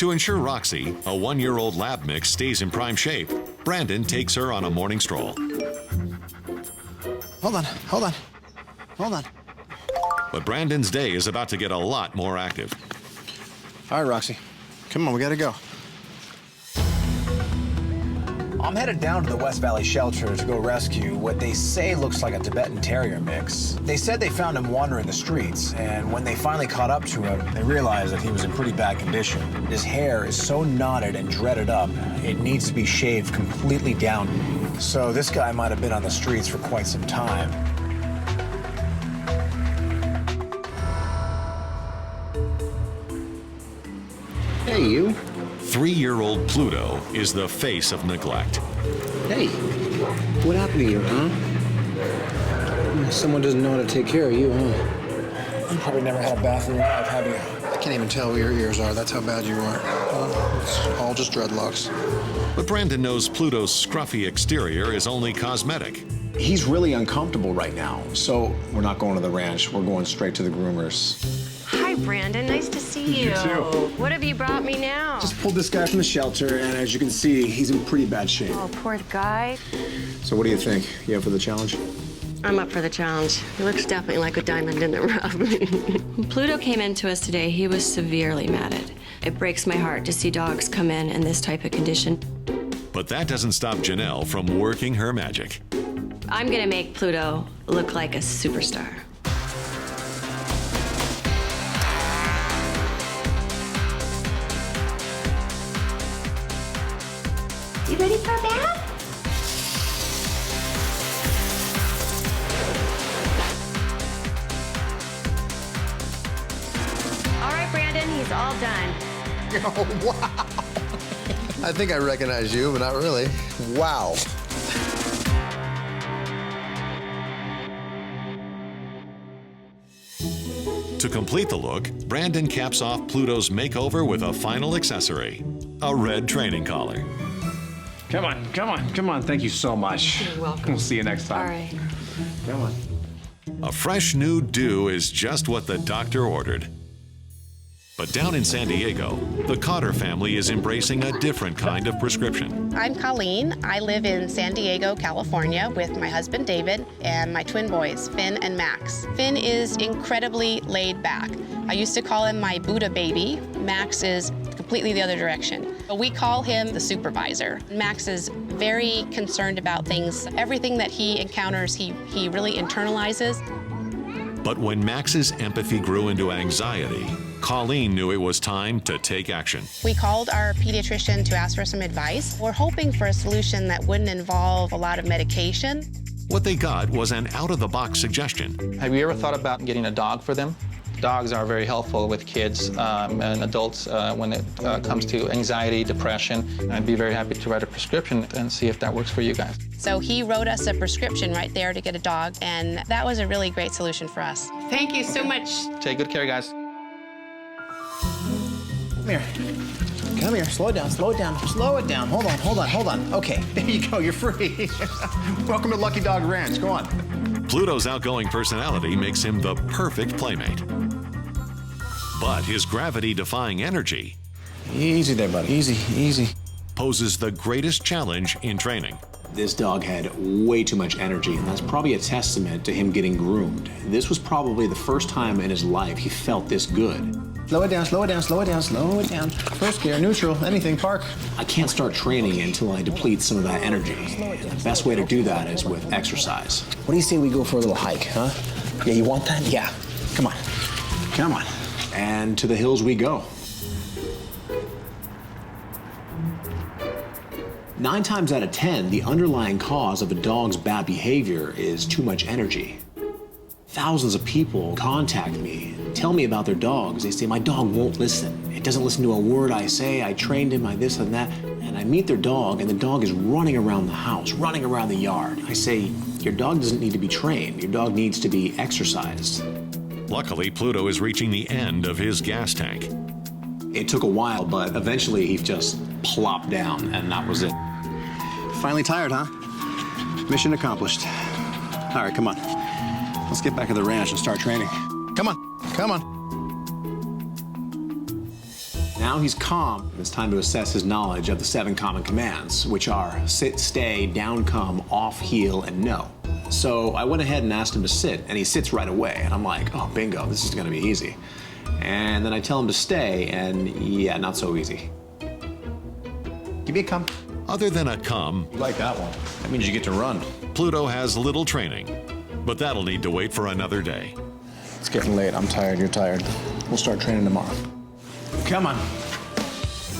To ensure Roxy, a 1-year-old lab mix, stays in prime shape, Brendon takes her on a morning stroll. Hold on. But Brandon's day is about to get a lot more active. All right, Roxy. Come on, we gotta go. I'm headed down to the West Valley shelter to go rescue what they say looks like a Tibetan Terrier mix. They said they found him wandering the streets, and when they finally caught up to him, they realized that he was in pretty bad condition. His hair is so knotted and dreaded up, it needs to be shaved completely down. So this guy might have been on the streets for quite some time. Hey, you. 3-year-old Pluto is the face of neglect. Hey, what happened to you, huh? Someone doesn't know how to take care of you, huh? You probably never had a bath in your life, have you? I can't even tell where your ears are. That's how bad you are. It's all just dreadlocks. But Brendon knows Pluto's scruffy exterior is only cosmetic. He's really uncomfortable right now, so we're not going to the ranch. We're going straight to the groomers. Hi, Brendon. Nice to see you. You too. What have you brought me now? Just pulled this guy from the shelter, and as you can see, he's in pretty bad shape. Oh, poor guy. So what do you think? You up for the challenge? I'm up for the challenge. He looks definitely like a diamond in the rough. When Pluto came into us today, he was severely matted. It breaks my heart to see dogs come in this type of condition. But that doesn't stop Janelle from working her magic. I'm gonna make Pluto look like a superstar. You ready for a bath? All right, Brendon, he's all done. Oh, wow. I think I recognize you, but not really. Wow. To complete the look, Brendon caps off Pluto's makeover with a final accessory, a red training collar. Come on. Thank you so much. You're welcome. We'll see you next time. All right. Come on. A fresh new dew is just what the doctor ordered. But down in San Diego, the Cotter family is embracing a different kind of prescription. I'm Colleen. I live in San Diego, California with my husband David and my twin boys, Finn and Max. Finn is incredibly laid back. I used to call him my Buddha baby. Max is completely the other direction. We call him the supervisor. Max is very concerned about things. Everything that he encounters, he really internalizes. But when Max's empathy grew into anxiety, Colleen knew it was time to take action. We called our pediatrician to ask for some advice. We're hoping for a solution that wouldn't involve a lot of medication. What they got was an out-of-the-box suggestion. Have you ever thought about getting a dog for them? Dogs are very helpful with kids and adults when it comes to anxiety, depression. I'd be very happy to write a prescription and see if that works for you guys. So he wrote us a prescription right there to get a dog, and that was a really great solution for us. Thank you so much. Take good care, guys. Come here. Slow it down. Hold on. Okay, there you go. You're free. Welcome to Lucky Dog Ranch. Go on. Pluto's outgoing personality makes him the perfect playmate. But his gravity-defying energy Easy there, buddy. Easy. poses the greatest challenge in training. This dog had way too much energy, and that's probably a testament to him getting groomed. This was probably the first time in his life he felt this good. Slow it down. First gear, neutral, anything, park. I can't start training until I deplete some of that energy. And the best way to do that is with exercise. What do you say we go for a little hike, huh? Yeah, you want that? Yeah. Come on. And to the hills we go. 9 times out of 10, the underlying cause of a dog's bad behavior is too much energy. Thousands of people contact me, tell me about their dogs. They say, my dog won't listen. It doesn't listen to a word I say. I trained him, I this and that. And I meet their dog, and the dog is running around the house, running around the yard. I say, your dog doesn't need to be trained. Your dog needs to be exercised. Luckily, Pluto is reaching the end of his gas tank. It took a while, but eventually he just plopped down, and that was it. Finally tired, huh? Mission accomplished. All right, come on. Let's get back to the ranch and start training. Come on. Now he's calm. It's time to assess his knowledge of the 7 common commands, which are sit, stay, down, come, off, heel, and no. So I went ahead and asked him to sit, and he sits right away. And I'm like, oh, bingo, this is gonna be easy. And then I tell him to stay, and yeah, not so easy. Give me a come. Other than a come, You like that one? That means you get to run. Pluto has little training, but that'll need to wait for another day. It's getting late. I'm tired. You're tired. We'll start training tomorrow. Come on.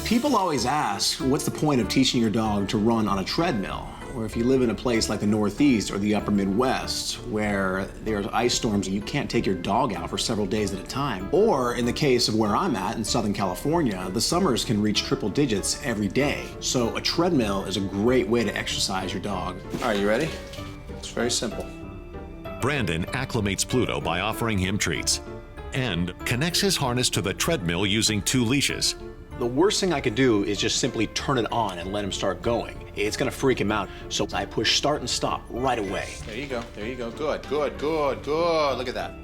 People always ask, what's the point of teaching your dog to run on a treadmill? Or if you live in a place like the Northeast or the upper Midwest, where there's ice storms and you can't take your dog out for several days at a time. Or in the case of where I'm at in Southern California, the summers can reach triple digits every day. So a treadmill is a great way to exercise your dog. All right, you ready? It's very simple. Brandon acclimates Pluto by offering him treats and connects his harness to the treadmill using 2 leashes. The worst thing I could do is just simply turn it on and let him start going. It's gonna freak him out. So I push start and stop right away. There you go. There you go. Good, good, good, good. Look at that.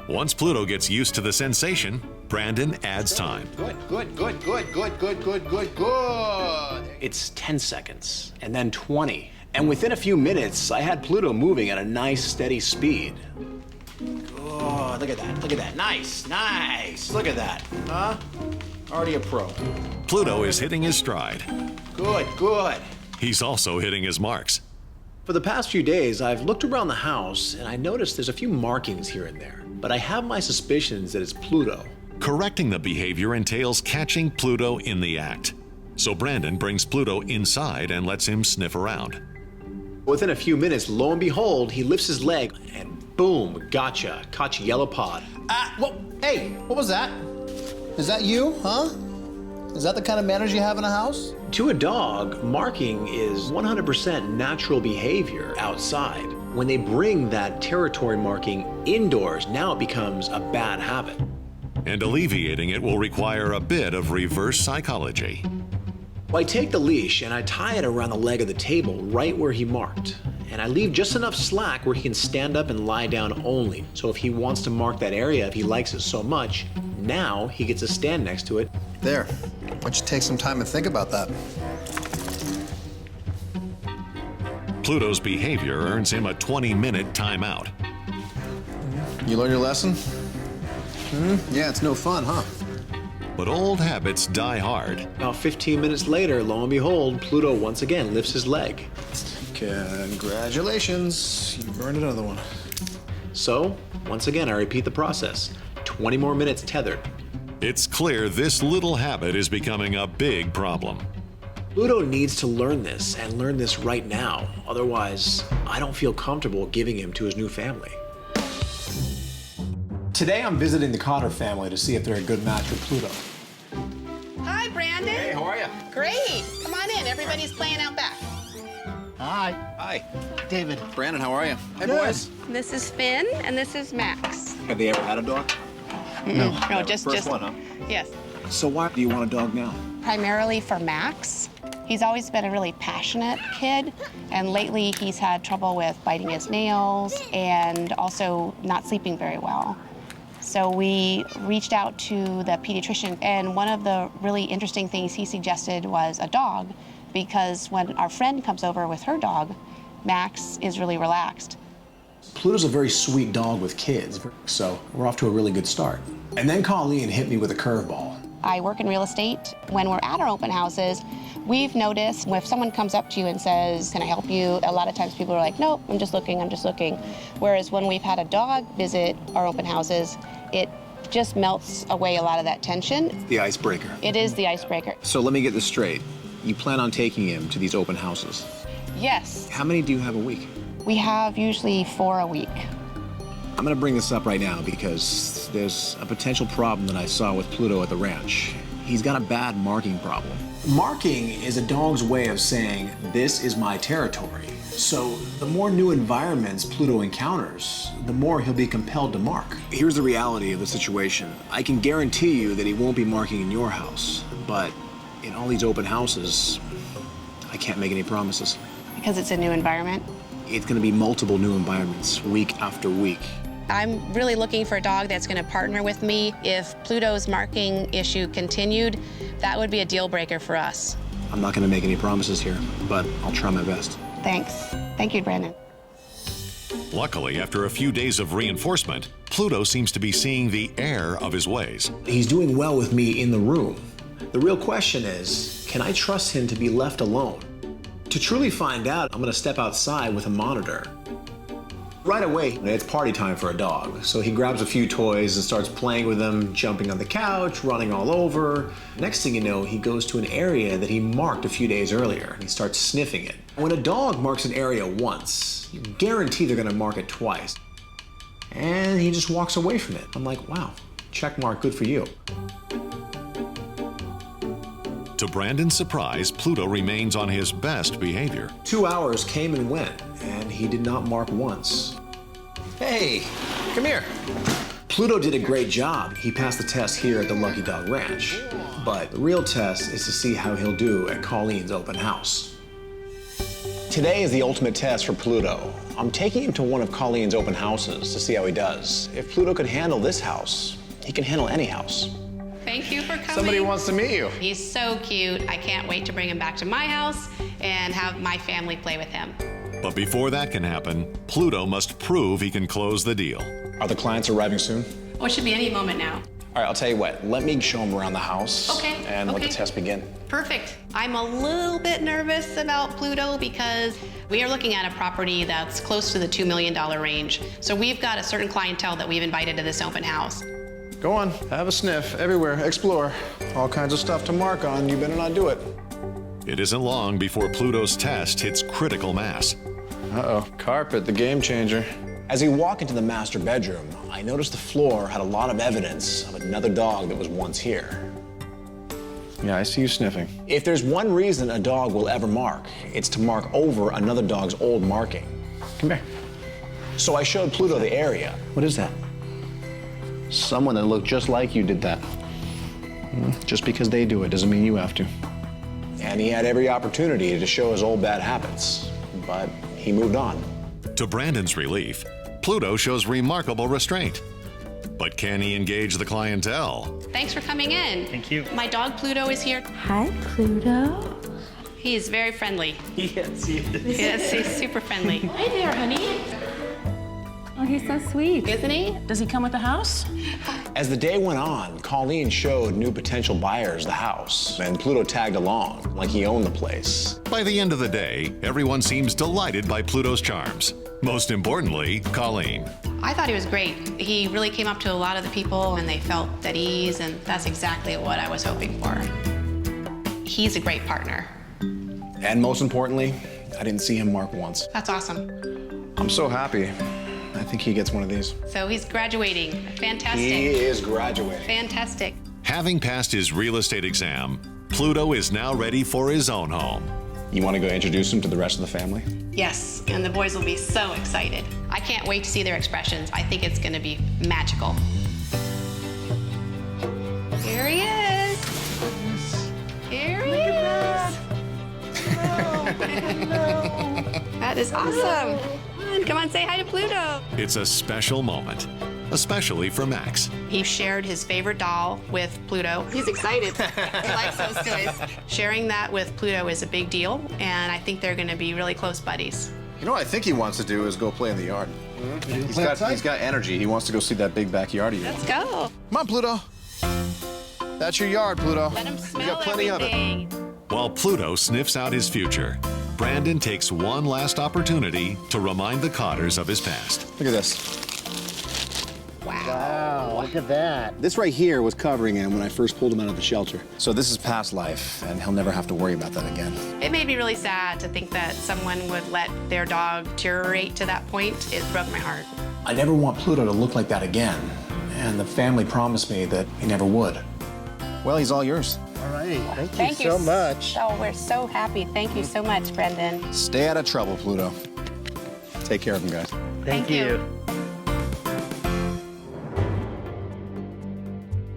Once Pluto gets used to the sensation, Brandon adds time. Good, good, good, good, good, good, good, good, good. It's 10 seconds, and then 20. And within a few minutes, I had Pluto moving at a nice, steady speed. Oh, look at that, look at that. Nice, nice. Look at that, huh? Already a pro. Pluto is hitting his stride. Good, good. He's also hitting his marks. For the past few days, I've looked around the house, and I noticed there's a few markings here and there. But I have my suspicions that it's Pluto. Correcting the behavior entails catching Pluto in the act. So Brandon brings Pluto inside and lets him sniff around. Within a few minutes, lo and behold, he lifts his leg, and boom, gotcha. Caught you, yellow pod. Hey, what was that? Is that you, huh? Is that the kind of manners you have in a house? To a dog, marking is 100% natural behavior outside. When they bring that territory marking indoors, now it becomes a bad habit. And alleviating it will require a bit of reverse psychology. Well, I take the leash and I tie it around the leg of the table right where he marked. And I leave just enough slack where he can stand up and lie down only. So if he wants to mark that area, if he likes it so much, now he gets to stand next to it. There. Why don't you take some time and think about that? Pluto's behavior earns him a 20-minute timeout. You learn your lesson? Yeah, it's no fun, huh? But old habits die hard. About 15 minutes later, lo and behold, Pluto once again lifts his leg. Congratulations. You burned another one. So, once again, I repeat the process. 20 more minutes tethered. It's clear this little habit is becoming a big problem. Pluto needs to learn this, and learn this right now. Otherwise, I don't feel comfortable giving him to his new family. Today, I'm visiting the Cotter family to see if they're a good match with Pluto. Hi, Brandon. Hey, how are you? Great. Come on in. Everybody's playing out back. Hi. Hi. David. Brandon, how are you? Hey, Good. boys. This is Finn, and this is Max. Have they ever had a dog? No, just First one, huh? Yes. So why do you want a dog now? Primarily for Max. He's always been a really passionate kid, and lately he's had trouble with biting his nails and also not sleeping very well. So we reached out to the pediatrician, and one of the really interesting things he suggested was a dog, because when our friend comes over with her dog, Max is really relaxed. Pluto's a very sweet dog with kids, so we're off to a really good start. And then Colleen hit me with a curveball. I work in real estate. When we're at our open houses, we've noticed if someone comes up to you and says, "Can I help you?" a lot of times people are like, "Nope, I'm just looking, I'm just looking." Whereas when we've had a dog visit our open houses, it just melts away a lot of that tension. The icebreaker. It is the icebreaker. So let me get this straight. You plan on taking him to these open houses? Yes, How many do you have a week? we have usually 4 a week. I'm gonna bring this up right now because there's a potential problem that I saw with Pluto at the ranch. He's got a bad marking problem. Marking is a dog's way of saying, this is my territory. So the more new environments Pluto encounters, the more he'll be compelled to mark. Here's the reality of the situation. I can guarantee you that he won't be marking in your house, but in all these open houses, I can't make any promises. Because it's a new environment. It's gonna be multiple new environments, week after week. I'm really looking for a dog that's going to partner with me. If Pluto's marking issue continued, that would be a deal breaker for us. I'm not going to make any promises here, but I'll try my best. Thanks. Thank you, Brendon. Luckily, after a few days of reinforcement, Pluto seems to be seeing the error of his ways. He's doing well with me in the room. The real question is, can I trust him to be left alone? To truly find out, I'm going to step outside with a monitor. Right away, it's party time for a dog. So he grabs a few toys and starts playing with them, jumping on the couch, running all over. Next thing you know, he goes to an area that he marked a few days earlier, and he starts sniffing it. When a dog marks an area once, you guarantee they're gonna mark it twice. And he just walks away from it. I'm like, wow, check mark, good for you. To Brandon's surprise, Pluto remains on his best behavior. 2 hours came and went, and he did not mark once. Hey, come here. Pluto did a great job. He passed the test here at the Lucky Dog Ranch. But the real test is to see how he'll do at Colleen's open house. Today is the ultimate test for Pluto. I'm taking him to one of Colleen's open houses to see how he does. If Pluto could handle this house, he can handle any house. Thank you for coming. Somebody wants to meet you. He's so cute. I can't wait to bring him back to my house and have my family play with him. But before that can happen, Pluto must prove he can close the deal. Are the clients arriving soon? Oh, it should be any moment now. All right, I'll tell you what. Let me show him around the house. Okay, And let the okay. test begin. Perfect. I'm a little bit nervous about Pluto because we are looking at a property that's close to the $2 million range. So we've got a certain clientele that we've invited to this open house. Go on, have a sniff, everywhere, explore. All kinds of stuff to mark on, you better not do it. It isn't long before Pluto's test hits critical mass. Uh-oh, carpet, the game changer. As we walk into the master bedroom, I noticed the floor had a lot of evidence of another dog that was once here. Yeah, I see you sniffing. If there's one reason a dog will ever mark, it's to mark over another dog's old marking. Come here. So I showed Pluto the area. What is that? Someone that looked just like you did that. Just because they do it doesn't mean you have to. And he had every opportunity to show his old bad habits, but he moved on. To Brandon's relief, Pluto shows remarkable restraint. But can he engage the clientele? Thanks for coming in. Thank you. My dog Pluto is here. Hi, Pluto. He is very friendly. Yes, he is. Yes, he's super friendly. Hi there, honey. Oh, he's so sweet. Isn't he? Does he come with the house? As the day went on, Colleen showed new potential buyers the house, and Pluto tagged along like he owned the place. By the end of the day, everyone seems delighted by Pluto's charms. Most importantly, Colleen. I thought he was great. He really came up to a lot of the people and they felt at ease, and that's exactly what I was hoping for. He's a great partner. And most importantly, I didn't see him mark once. That's awesome. I'm so happy. I think he gets one of these. So he's graduating. Fantastic. He is graduating. Fantastic. Having passed his real estate exam, Pluto is now ready for his own home. You want to go introduce him to the rest of the family? Yes, and the boys will be so excited. I can't wait to see their expressions. I think it's going to be magical. Here he is. Here he is. That is awesome. Come on, say hi to Pluto. It's a special moment, especially for Max. He shared his favorite doll with Pluto. He's excited. He likes those toys. Sharing that with Pluto is a big deal, and I think they're going to be really close buddies. You know what I think he wants to do is go play in the yard. He's got energy. He wants to go see that big backyard of yours. Let's go. Come on, Pluto. That's your yard, Pluto. Let him smell We got plenty everything. of it. While Pluto sniffs out his future, Brandon takes one last opportunity to remind the Cotters of his past. Look at this. Wow, look at that. This right here was covering him when I first pulled him out of the shelter. So this is past life, and he'll never have to worry about that again. It made me really sad to think that someone would let their dog deteriorate to that point. It broke my heart. I never want Pluto to look like that again, and the family promised me that he never would. Well, he's all yours. All right, thank you so much. Oh, we're so happy. Thank you so much, Brendon. Stay out of trouble, Pluto. Take care of him, guys. Thank you.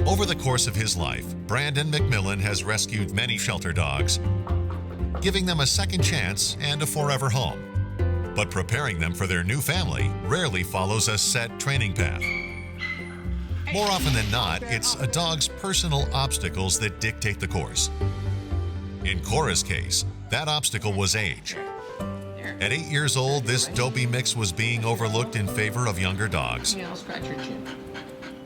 Over the course of his life, Brandon McMillan has rescued many shelter dogs, giving them a second chance and a forever home. But preparing them for their new family rarely follows a set training path. More often than not, it's a dog's personal obstacles that dictate the course. In Cora's case, that obstacle was age. At 8 years old, this dopey mix was being overlooked in favor of younger dogs. Yeah, I'll scratch your chin.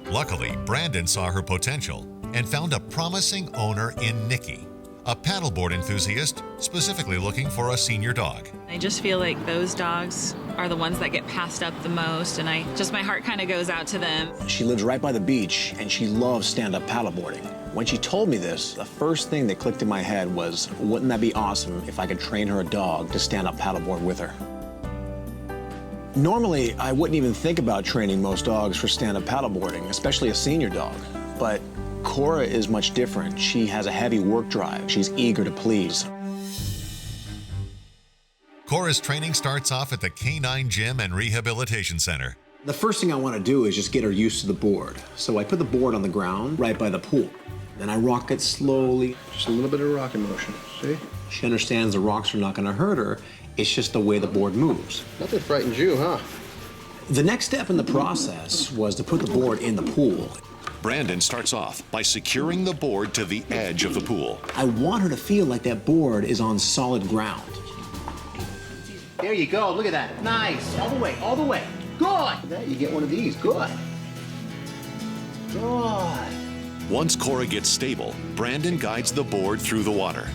Luckily, Brendon saw her potential and found a promising owner in Nikki, a paddleboard enthusiast specifically looking for a senior dog. I just feel like those dogs are the ones that get passed up the most, and my heart kind of goes out to them. She lives right by the beach, and she loves stand-up paddleboarding. When she told me this, the first thing that clicked in my head was, wouldn't that be awesome if I could train her a dog to stand up paddleboard with her? Normally, I wouldn't even think about training most dogs for stand-up paddleboarding, especially a senior dog. But Cora is much different. She has a heavy work drive. She's eager to please. Cora's training starts off at the Canine Gym and Rehabilitation Center. The first thing I want to do is just get her used to the board. So I put the board on the ground right by the pool. Then I rock it slowly. Just a little bit of rocking motion, see? She understands the rocks are not going to hurt her. It's just the way the board moves. Nothing frightens you, huh? The next step in the process was to put the board in the pool. Brendon starts off by securing the board to the edge of the pool. I want her to feel like that board is on solid ground. There you go, look at that. Nice, all the way, all the way. Good. There, you get one of these, good. Good. Once Cora gets stable, Brendon guides the board through the water.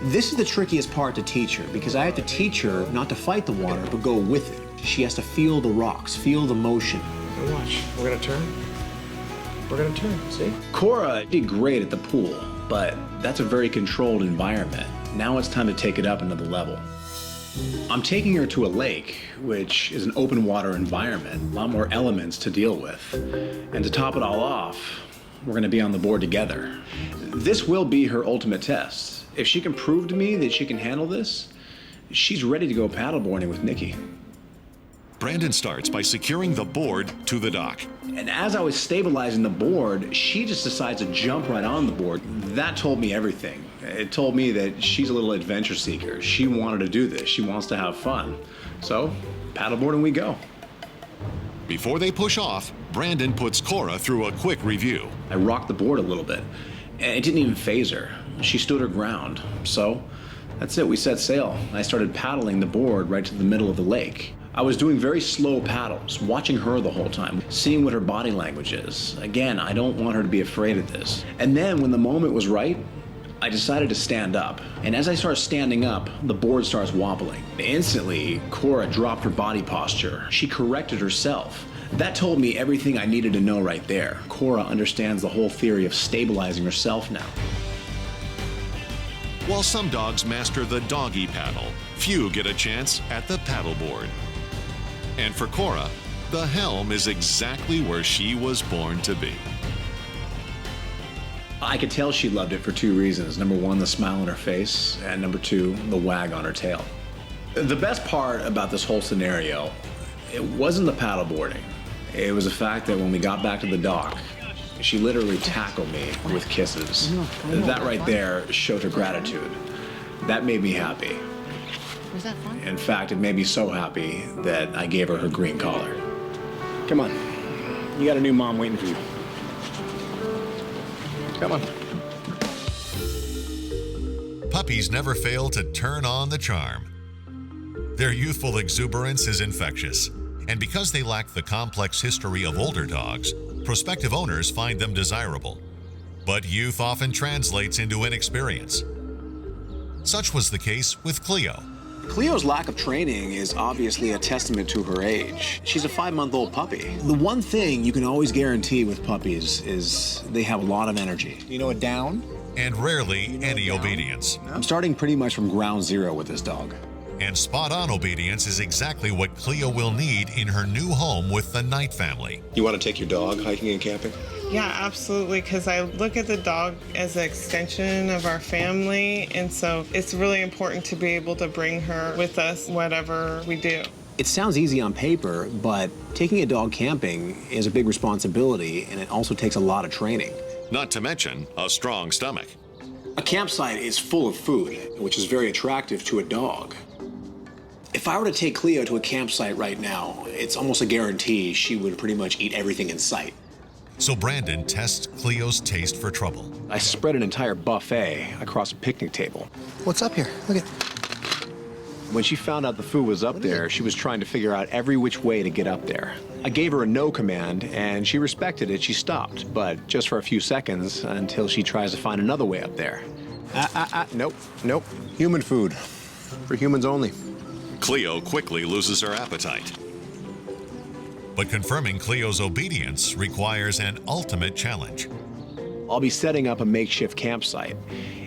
This is the trickiest part to teach her because I have to teach her not to fight the water, but go with it. She has to feel the rocks, feel the motion. Now watch, we're gonna turn. We're gonna turn, see? Cora did great at the pool, but that's a very controlled environment. Now it's time to take it up another level. I'm taking her to a lake, which is an open water environment, a lot more elements to deal with. And to top it all off, we're gonna be on the board together. This will be her ultimate test. If she can prove to me that she can handle this, she's ready to go paddleboarding with Nikki. Brendon starts by securing the board to the dock. And as I was stabilizing the board, she just decides to jump right on the board. That told me everything. It told me that she's a little adventure seeker. She wanted to do this. She wants to have fun. So, paddleboarding we go. Before they push off, Brendon puts Cora through a quick review. I rocked the board a little bit, and it didn't even faze her. She stood her ground. So, that's it, we set sail. I started paddling the board right to the middle of the lake. I was doing very slow paddles, watching her the whole time, seeing what her body language is. Again, I don't want her to be afraid of this. And then when the moment was right, I decided to stand up. And as I start standing up, the board starts wobbling. Instantly, Cora dropped her body posture. She corrected herself. That told me everything I needed to know right there. Cora understands the whole theory of stabilizing herself now. While some dogs master the doggy paddle, few get a chance at the paddleboard. And for Cora, the helm is exactly where she was born to be. I could tell she loved it for two reasons. Number one, the smile on her face, and number two, the wag on her tail. The best part about this whole scenario, it wasn't the paddleboarding. It was the fact that when we got back to the dock, she literally tackled me with kisses. That right there showed her gratitude. That made me happy. Was that fun? In fact, it made me so happy that I gave her green collar. Come on. You got a new mom waiting for you. Come on. Puppies never fail to turn on the charm. Their youthful exuberance is infectious, and because they lack the complex history of older dogs, prospective owners find them desirable. But youth often translates into inexperience. Such was the case with Cleo. Cleo's lack of training is obviously a testament to her age. She's a 5-month-old puppy. The one thing you can always guarantee with puppies is they have a lot of energy. You know a down? And rarely any obedience. I'm starting pretty much from ground zero with this dog. And spot-on obedience is exactly what Cleo will need in her new home with the Knight family. You want to take your dog hiking and camping? Yeah, absolutely, because I look at the dog as an extension of our family, and so it's really important to be able to bring her with us, whatever we do. It sounds easy on paper, but taking a dog camping is a big responsibility, and it also takes a lot of training. Not to mention a strong stomach. A campsite is full of food, which is very attractive to a dog. If I were to take Cleo to a campsite right now, it's almost a guarantee she would pretty much eat everything in sight. So Brendon tests Cleo's taste for trouble. I spread an entire buffet across a picnic table. What's up here? Look at. When she found out the food was up there, she was trying to figure out every which way to get up there. I gave her a no command, and she respected it. She stopped, but just for a few seconds until she tries to find another way up there. Nope. Human food. For humans only. Cleo quickly loses her appetite. But confirming Cleo's obedience requires an ultimate challenge. I'll be setting up a makeshift campsite.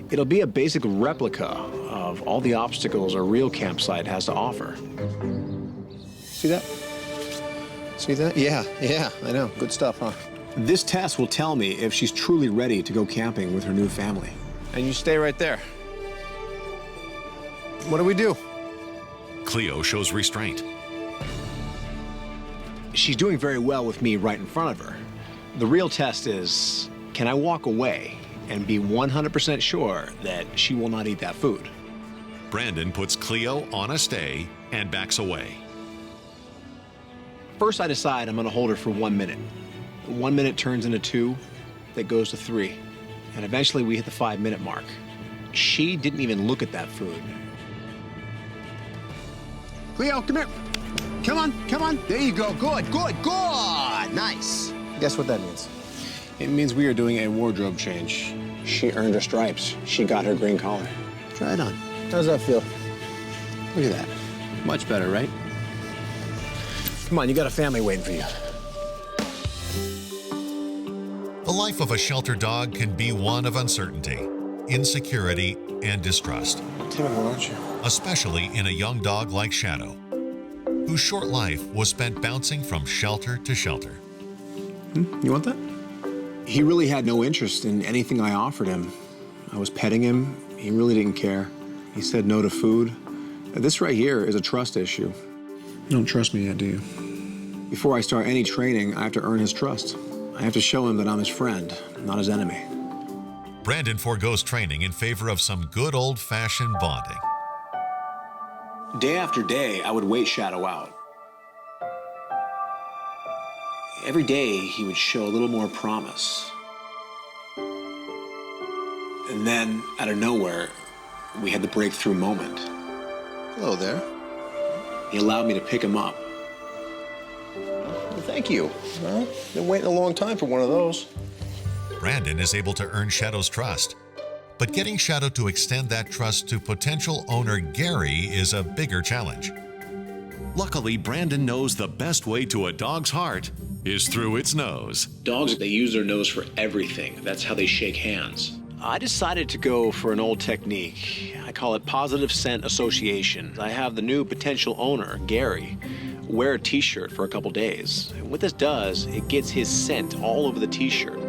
It'll be a basic replica of all the obstacles a real campsite has to offer. See that? See that? Yeah, I know. Good stuff, huh? This test will tell me if she's truly ready to go camping with her new family. And you stay right there. What do we do? Cleo shows restraint. She's doing very well with me right in front of her. The real test is, can I walk away and be 100% sure that she will not eat that food? Brendon puts Cleo on a stay and backs away. First, I decide I'm going to hold her for 1 minute. 1 minute turns into 2, that goes to 3. And eventually we hit the 5-minute mark. She didn't even look at that food. Cleo, come here. Come on. There you go. Good. Nice. Guess what that means? It means we are doing a wardrobe change. She earned her stripes. She got her green collar. Try it on. How's that feel? Look at that. Much better, right? Come on, you got a family waiting for you. The life of a shelter dog can be one of uncertainty, insecurity, and distrust. Typical, aren't you? Especially in a young dog like Shadow, whose short life was spent bouncing from shelter to shelter. You want that? He really had no interest in anything I offered him. I was petting him. He really didn't care. He said no to food. This right here is a trust issue. You don't trust me yet, do you? Before I start any training, I have to earn his trust. I have to show him that I'm his friend, not his enemy. Brendon forgoes training in favor of some good old-fashioned bonding. Day after day, I would wait Shadow out. Every day, he would show a little more promise. And then, out of nowhere, we had the breakthrough moment. Hello there. He allowed me to pick him up. Well, thank you. Well, been waiting a long time for one of those. Brendon is able to earn Shadow's trust. But getting Shadow to extend that trust to potential owner Gary is a bigger challenge. Luckily, Brendon knows the best way to a dog's heart is through its nose. Dogs, they use their nose for everything. That's how they shake hands. I decided to go for an old technique. I call it positive scent association. I have the new potential owner, Gary, wear a t-shirt for a couple days. And what this does, it gets his scent all over the t-shirt.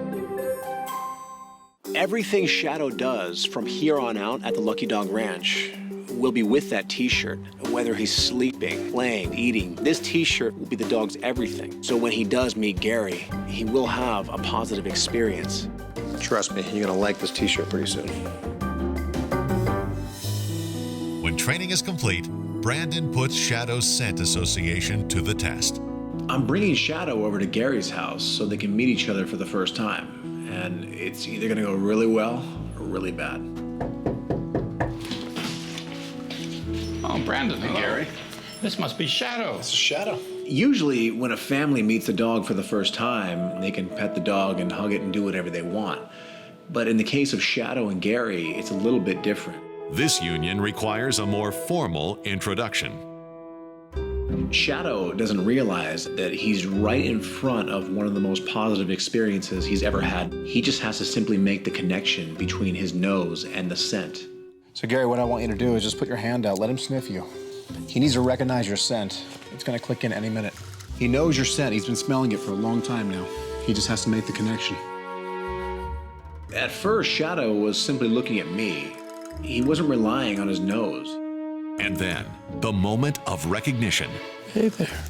Everything Shadow does from here on out at the Lucky Dog Ranch will be with that t-shirt. Whether he's sleeping, playing, eating, this t-shirt will be the dog's everything. So when he does meet Gary, he will have a positive experience. Trust me, you're gonna like this t-shirt pretty soon. When training is complete, Brendon puts Shadow's scent association to the test. I'm bringing Shadow over to Gary's house so they can meet each other for the first time. And it's either gonna go really well or really bad. Oh, Brendon, Hey, Gary. This must be Shadow. This is Shadow. Usually when a family meets a dog for the first time, they can pet the dog and hug it and do whatever they want. But in the case of Shadow and Gary, it's a little bit different. This union requires a more formal introduction. Shadow doesn't realize that he's right in front of one of the most positive experiences he's ever had. He just has to simply make the connection between his nose and the scent. So Gary, what I want you to do is just put your hand out, let him sniff you. He needs to recognize your scent. It's gonna click in any minute. He knows your scent. He's been smelling it for a long time now. He just has to make the connection. At first, Shadow was simply looking at me. He wasn't relying on his nose. And then, the moment of recognition. Hey there.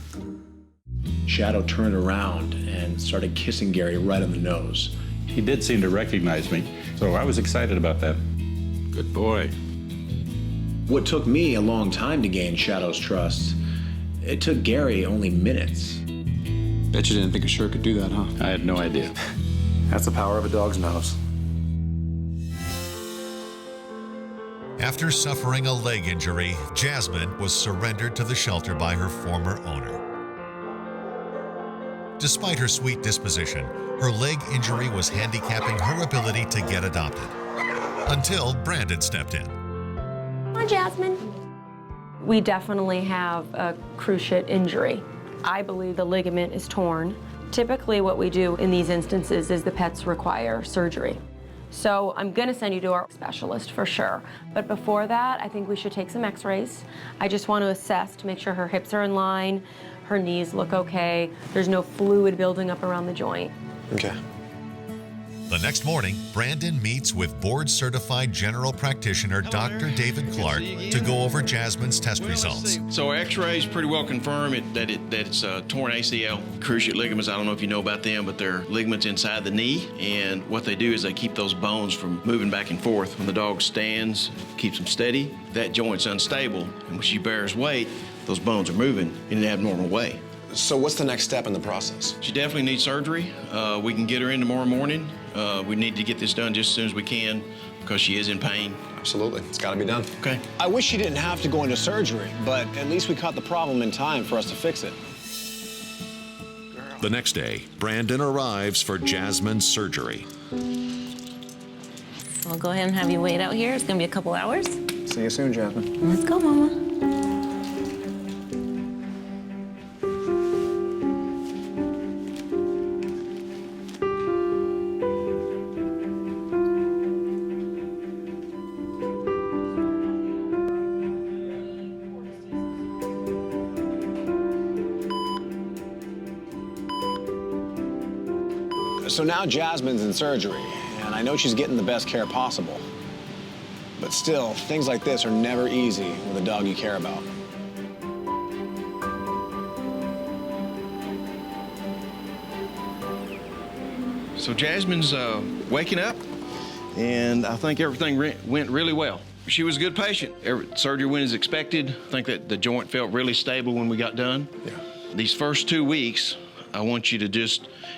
Shadow turned around and started kissing Gary right on the nose. He did seem to recognize me, so I was excited about that. Good boy. What took me a long time to gain Shadow's trust, it took Gary only minutes. Bet you didn't think a shirt could do that, huh? I had no idea. That's the power of a dog's nose. After suffering a leg injury, Jasmine was surrendered to the shelter by her former owner. Despite her sweet disposition, her leg injury was handicapping her ability to get adopted. Until Brendon stepped in. Come on, Jasmine. We definitely have a cruciate injury. I believe the ligament is torn. Typically what we do in these instances is the pets require surgery. So I'm gonna send you to our specialist for sure. But before that, I think we should take some x-rays. I just want to assess to make sure her hips are in line, her knees look okay, there's no fluid building up around the joint. Okay. The next morning, Brendon meets with board-certified general practitioner Dr. David Clark to go over Jasmine's test results. So our x-rays pretty well confirm that it's a torn ACL. Cruciate ligaments, I don't know if you know about them, but they're ligaments inside the knee. And what they do is they keep those bones from moving back and forth. When the dog stands, keeps them steady, that joint's unstable. And when she bears weight, those bones are moving in an abnormal way. So what's the next step in the process? She definitely needs surgery. We can get her in tomorrow morning. We need to get this done just as soon as we can because she is in pain. Absolutely, it's gotta be done. Okay. I wish she didn't have to go into surgery, but at least we caught the problem in time for us to fix it. The next day, Brendon arrives for Jasmine's surgery. I'll go ahead and have you wait out here. It's gonna be a couple hours. See you soon, Jasmine. Let's go, Mama. So now Jasmine's in surgery, and I know she's getting the best care possible. But still, things like this are never easy with a dog you care about. So Jasmine's waking up, and I think everything went really well. She was a good patient. Surgery went as expected. I think that the joint felt really stable when we got done. Yeah. These first 2 weeks, I want you to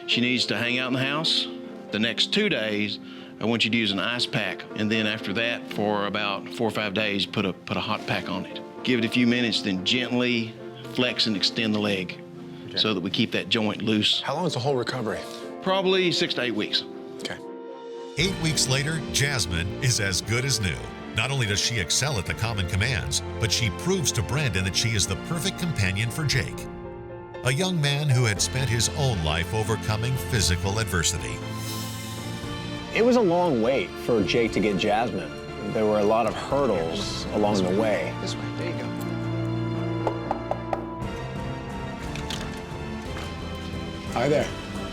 she needs to hang out in the house. The next 2 days, I want you to use an ice pack. And then after that, for about 4 or 5 days, put a hot pack on it. Give it a few minutes, then gently flex and extend the leg so that we keep that joint loose. How long is the whole recovery? Probably 6 to 8 weeks. Okay. 8 weeks later, Jasmine is as good as new. Not only does she excel at the common commands, but she proves to Brendon that she is the perfect companion for Jake, a young man who had spent his own life overcoming physical adversity. It was a long wait for Jake to get Jasmine. There were a lot of hurdles along the way. This way, there you go. Hi there.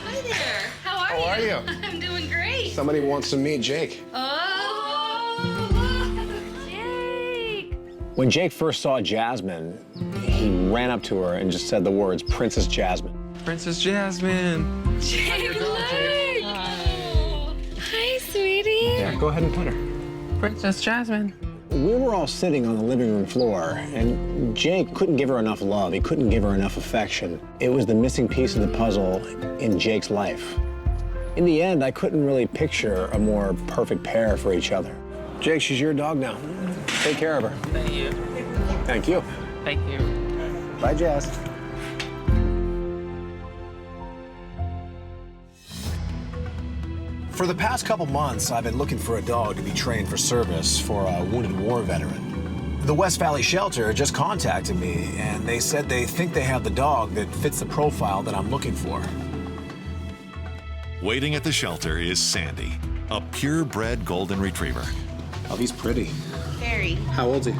Hi there. How are How are you? I'm doing great. Somebody wants to meet Jake. Oh, Jake. When Jake first saw Jasmine, he ran up to her and just said the words, Princess Jasmine. Princess Jasmine. Jake, look. Hi, sweetie. Yeah, go ahead and pet her. Princess Jasmine. We were all sitting on the living room floor, and Jake couldn't give her enough love. He couldn't give her enough affection. It was the missing piece of the puzzle in Jake's life. In the end, I couldn't really picture a more perfect pair for each other. Jake, she's your dog now. Take care of her. Thank you. Thank you. Thank you. Bye, Jazz. For the past couple months, I've been looking for a dog to be trained for service for a wounded war veteran. The West Valley shelter just contacted me, and they said they think they have the dog that fits the profile that I'm looking for. Waiting at the shelter is Sandy, a purebred golden retriever. Oh, he's pretty. Very. How old's he?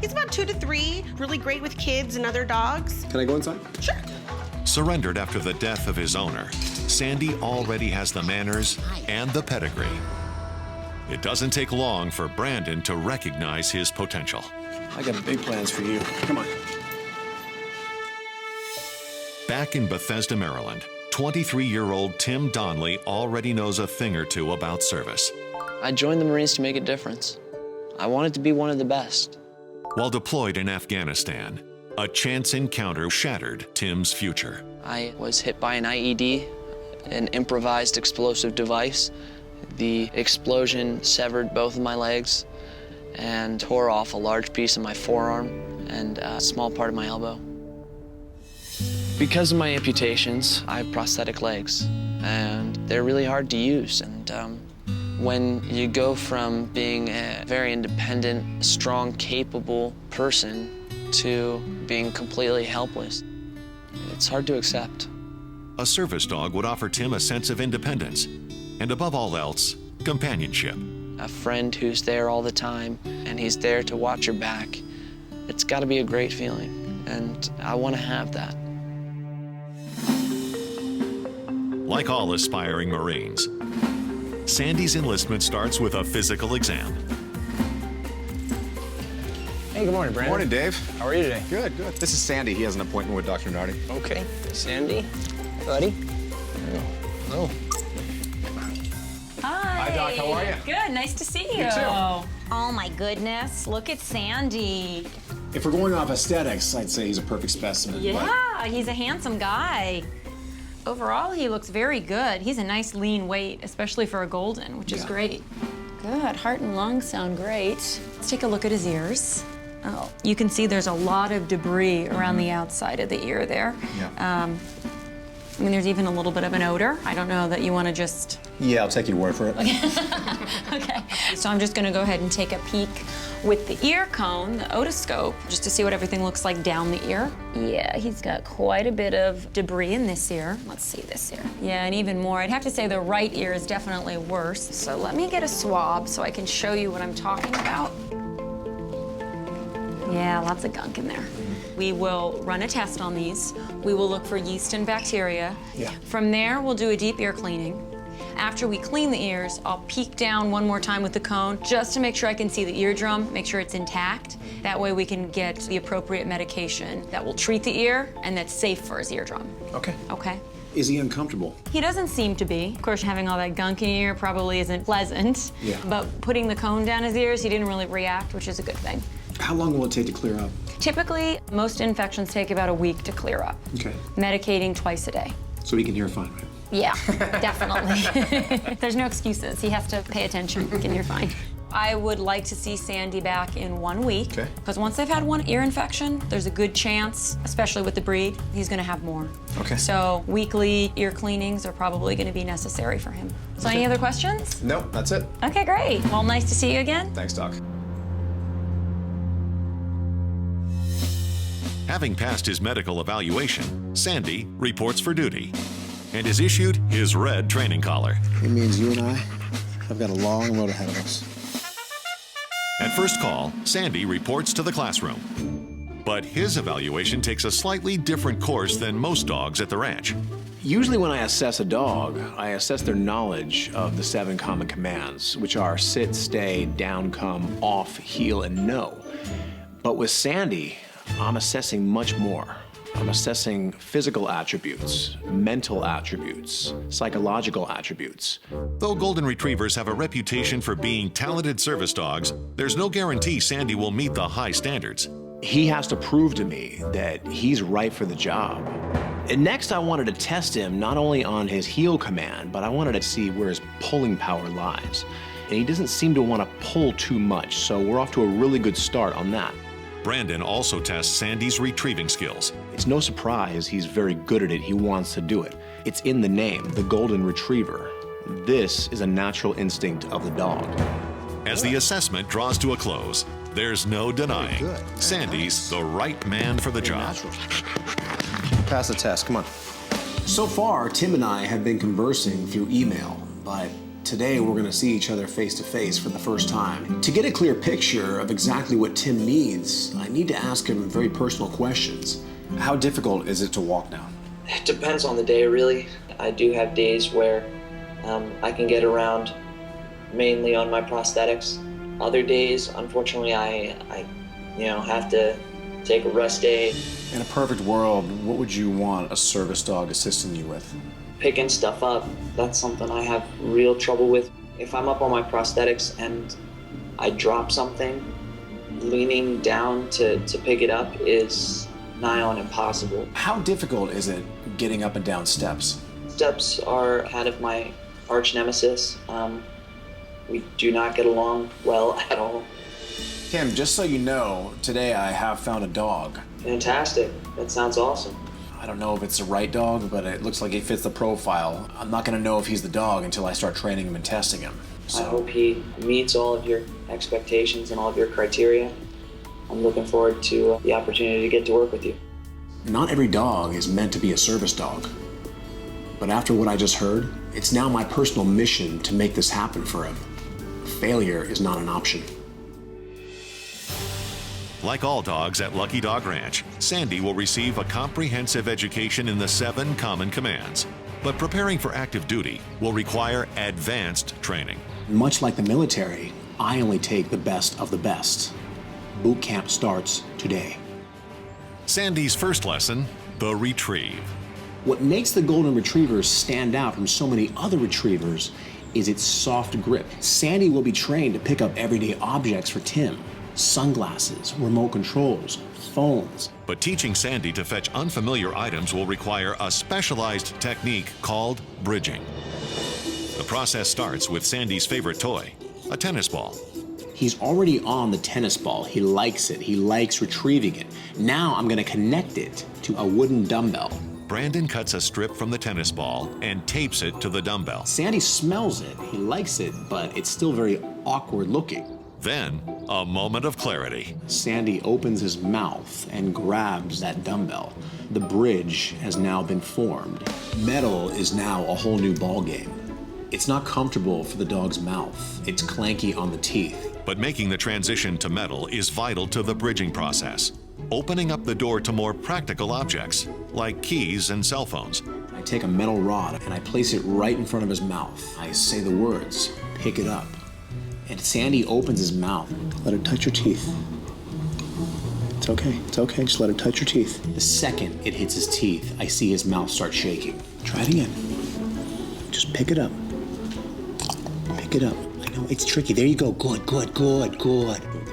He's about 2 to 3, really great with kids and other dogs. Can I go inside? Sure. Surrendered after the death of his owner, Sandy already has the manners and the pedigree. It doesn't take long for Brendon to recognize his potential. I got big plans for you. Come on. Back in Bethesda, Maryland, 23-year-old Tim Donnelly already knows a thing or two about service. I joined the Marines to make a difference. I wanted to be one of the best. While deployed in Afghanistan, a chance encounter shattered Tim's future. I was hit by an IED, an improvised explosive device. The explosion severed both of my legs and tore off a large piece of my forearm and a small part of my elbow. Because of my amputations, I have prosthetic legs, and they're really hard to use. And when you go from being a very independent, strong, capable person to being completely helpless, it's hard to accept. A service dog would offer Tim a sense of independence, and above all else, companionship. A friend who's there all the time, and he's there to watch your back. It's got to be a great feeling, and I want to have that. Like all aspiring Marines, Sandy's enlistment starts with a physical exam. Hey, good morning, Brandon. Morning, Dave. How are you today? Good, good. This is Sandy. He has an appointment with Dr. Nardi. Okay. Sandy, buddy. Oh. Hi. Hi, Doc. How are you? Good. Nice to see you. You too. Oh, my goodness. Look at Sandy. If we're going off aesthetics, I'd say he's a perfect specimen. Yeah, he's a handsome guy. Overall, he looks very good. He's a nice lean weight, especially for a golden, which is great. Good. Heart and lungs sound great. Let's take a look at his ears. Oh, you can see there's a lot of debris around the outside of the ear there. Yeah. I mean, there's even a little bit of an odor. I don't know that you want to just... Yeah, I'll take your word for it. Okay. So I'm just going to go ahead and take a peek with the ear cone, the otoscope, just to see what everything looks like down the ear. Yeah, he's got quite a bit of debris in this ear. Let's see this ear. Yeah, and even more. I'd have to say the right ear is definitely worse. So let me get a swab so I can show you what I'm talking about. Yeah, lots of gunk in there. We will run a test on these. We will look for yeast and bacteria. Yeah. From there, we'll do a deep ear cleaning. After we clean the ears, I'll peek down one more time with the cone just to make sure I can see the eardrum, make sure it's intact. That way we can get the appropriate medication that will treat the ear and that's safe for his eardrum. Okay. Okay? Is he uncomfortable? He doesn't seem to be. Of course, having all that gunk in your ear probably isn't pleasant. Yeah. But putting the cone down his ears, he didn't really react, which is a good thing. How long will it take to clear up? Typically, most infections take about a week to clear up. Okay. Medicating twice a day. So he can hear fine, right? Yeah, definitely. There's no excuses. He has to pay attention. He can hear fine. I would like to see Sandy back in 1 week. Okay. Because once they've had one ear infection, there's a good chance, especially with the breed, he's going to have more. Okay. So weekly ear cleanings are probably going to be necessary for him. So any other questions? No, that's it. Okay, great. Well, nice to see you again. Thanks, Doc. Having passed his medical evaluation, Sandy reports for duty and is issued his red training collar. It means you and I have got a long road ahead of us. At first call, Sandy reports to the classroom. But his evaluation takes a slightly different course than most dogs at the ranch. Usually when I assess a dog, I assess their knowledge of the 7 common commands, which are sit, stay, down, come, off, heel, and no. But with Sandy, I'm assessing much more. I'm assessing physical attributes, mental attributes, psychological attributes. Though Golden Retrievers have a reputation for being talented service dogs, there's no guarantee Sandy will meet the high standards. He has to prove to me that he's right for the job. And next, I wanted to test him not only on his heel command, but I wanted to see where his pulling power lies. And he doesn't seem to want to pull too much, so we're off to a really good start on that. Brendon also tests Sandy's retrieving skills. It's no surprise he's very good at it. He wants to do it. It's in the name, the Golden Retriever. This is a natural instinct of the dog. As the assessment draws to a close, there's no denying Sandy's the right man for the job. Pass the test, come on. So far, Tim and I have been conversing through email, but today we're going to see each other face to face for the first time. To get a clear picture of exactly what Tim needs, I need to ask him very personal questions. How difficult is it to walk now? It depends on the day, really. I do have days where I can get around mainly on my prosthetics. Other days, unfortunately, I have to take a rest day. In a perfect world, what would you want a service dog assisting you with? Picking stuff up, that's something I have real trouble with. If I'm up on my prosthetics and I drop something, leaning down to pick it up is nigh on impossible. How difficult is it getting up and down steps? Steps are kind of my arch nemesis. We do not get along well at all. Tim, just so you know, today I have found a dog. Fantastic. That sounds awesome. I don't know if it's the right dog, but it looks like he fits the profile. I'm not going to know if he's the dog until I start training him and testing him. I hope he meets all of your expectations and all of your criteria. I'm looking forward to the opportunity to get to work with you. Not every dog is meant to be a service dog. But after what I just heard, it's now my personal mission to make this happen for him. Failure is not an option. Like all dogs at Lucky Dog Ranch, Sandy will receive a comprehensive education in the 7 common commands. But preparing for active duty will require advanced training. Much like the military, I only take the best of the best. Boot camp starts today. Sandy's first lesson, the retrieve. What makes the Golden Retriever stand out from so many other retrievers is its soft grip. Sandy will be trained to pick up everyday objects for Tim. Sunglasses, remote controls, phones. But teaching Sandy to fetch unfamiliar items will require a specialized technique called bridging. The process starts with Sandy's favorite toy, a tennis ball. He's already on the tennis ball. He likes it. He likes retrieving it. Now I'm going to connect it to a wooden dumbbell. Brandon cuts a strip from the tennis ball and tapes it to the dumbbell. Sandy smells it. He likes it, but it's still very awkward looking. Then, a moment of clarity. Sandy opens his mouth and grabs that dumbbell. The bridge has now been formed. Metal is now a whole new ballgame. It's not comfortable for the dog's mouth. It's clanky on the teeth. But making the transition to metal is vital to the bridging process, opening up the door to more practical objects, like keys and cell phones. I take a metal rod and I place it right in front of his mouth. I say the words, pick it up. And Sandy opens his mouth. Let it touch your teeth. It's okay, just let it touch your teeth. The second it hits his teeth, I see his mouth start shaking. Try it again. Just pick it up. Pick it up. I know, it's tricky. There you go, good.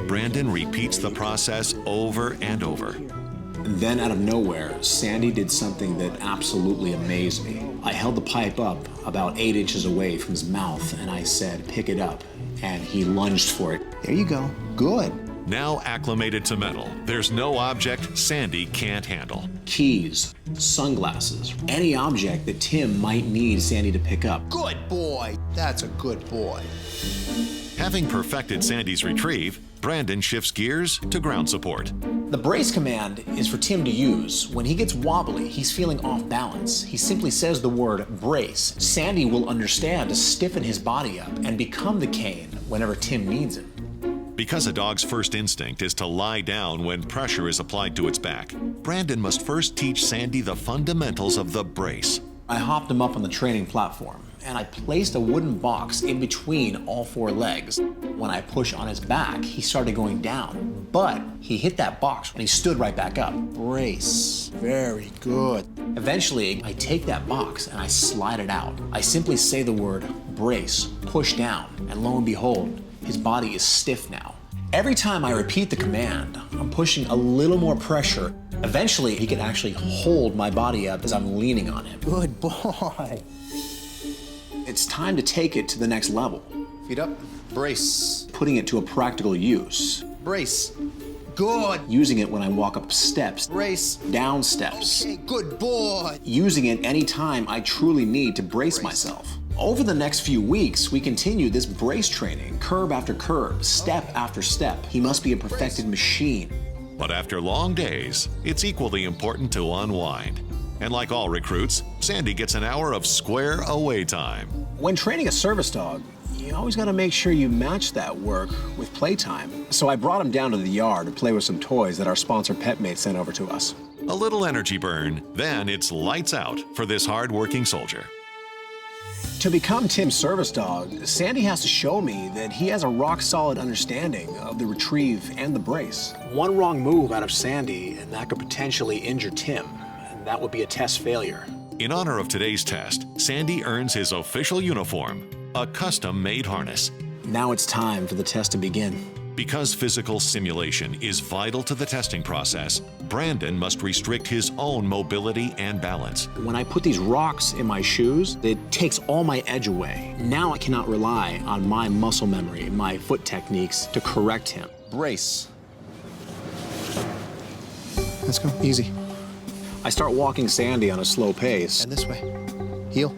Brandon repeats the process over and over. And then out of nowhere, Sandy did something that absolutely amazed me. I held the pipe up about 8 inches away from his mouth and I said, pick it up. And he lunged for it. There you go, good. Now acclimated to metal, there's no object Sandy can't handle. Keys, sunglasses, any object that Tim might need Sandy to pick up. Good boy. That's a good boy. Having perfected Sandy's retrieve, Brandon shifts gears to ground support. The brace command is for Tim to use. When he gets wobbly, he's feeling off balance. He simply says the word brace. Sandy will understand to stiffen his body up and become the cane whenever Tim needs him. Because a dog's first instinct is to lie down when pressure is applied to its back, Brandon must first teach Sandy the fundamentals of the brace. I hopped him up on the training platform and I placed a wooden box in between all 4 legs. When I pushed on his back, he started going down, but he hit that box and he stood right back up. Brace. Very good. Eventually, I take that box and I slide it out. I simply say the word brace, push down, and lo and behold, his body is stiff now. Every time I repeat the command, I'm pushing a little more pressure. Eventually, he can actually hold my body up as I'm leaning on him. Good boy. It's time to take it to the next level. Feet up, brace. Putting it to a practical use. Brace. Good. Using it when I walk up steps. Brace. Down steps. Okay, good boy. Using it anytime I truly need to brace myself. Over the next few weeks, we continue this brace training, curb after curb, step after step. He must be a perfected machine. But after long days, it's equally important to unwind. And like all recruits, Sandy gets an hour of square away time. When training a service dog, you always got to make sure you match that work with playtime. So I brought him down to the yard to play with some toys that our sponsor PetMate sent over to us. A little energy burn, then it's lights out for this hard-working soldier. To become Tim's service dog, Sandy has to show me that he has a rock-solid understanding of the retrieve and the brace. One wrong move out of Sandy, and that could potentially injure Tim, and that would be a test failure. In honor of today's test, Sandy earns his official uniform, a custom-made harness. Now it's time for the test to begin. Because physical simulation is vital to the testing process, Brendon must restrict his own mobility and balance. When I put these rocks in my shoes, it takes all my edge away. Now I cannot rely on my muscle memory, my foot techniques to correct him. Brace. Let's go, easy. I start walking Sandy on a slow pace. And this way. Heel.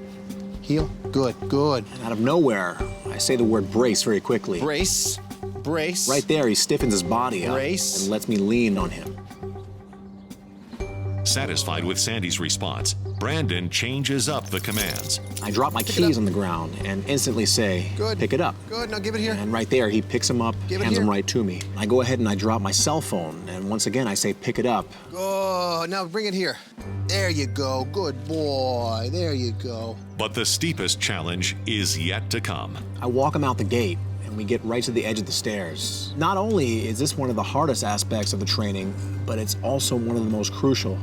Heel. Good, good. And out of nowhere, I say the word brace very quickly. Brace. Brace. Right there, he stiffens his body up Brace. and lets me lean on him. Satisfied with Sandy's response, Brendon changes up the commands. I drop my keys on the ground and instantly say, Good. pick it up. Good, now give it here. And right there, he picks them up, Give it hands them here. right to me. I go ahead and I drop my cell phone, and once again, I say, pick it up. Oh, now bring it here. There you go. Good boy. There you go. But the steepest challenge is yet to come. I walk him out the gate, and we get right to the edge of the stairs. Not only is this one of the hardest aspects of the training, but it's also one of the most crucial.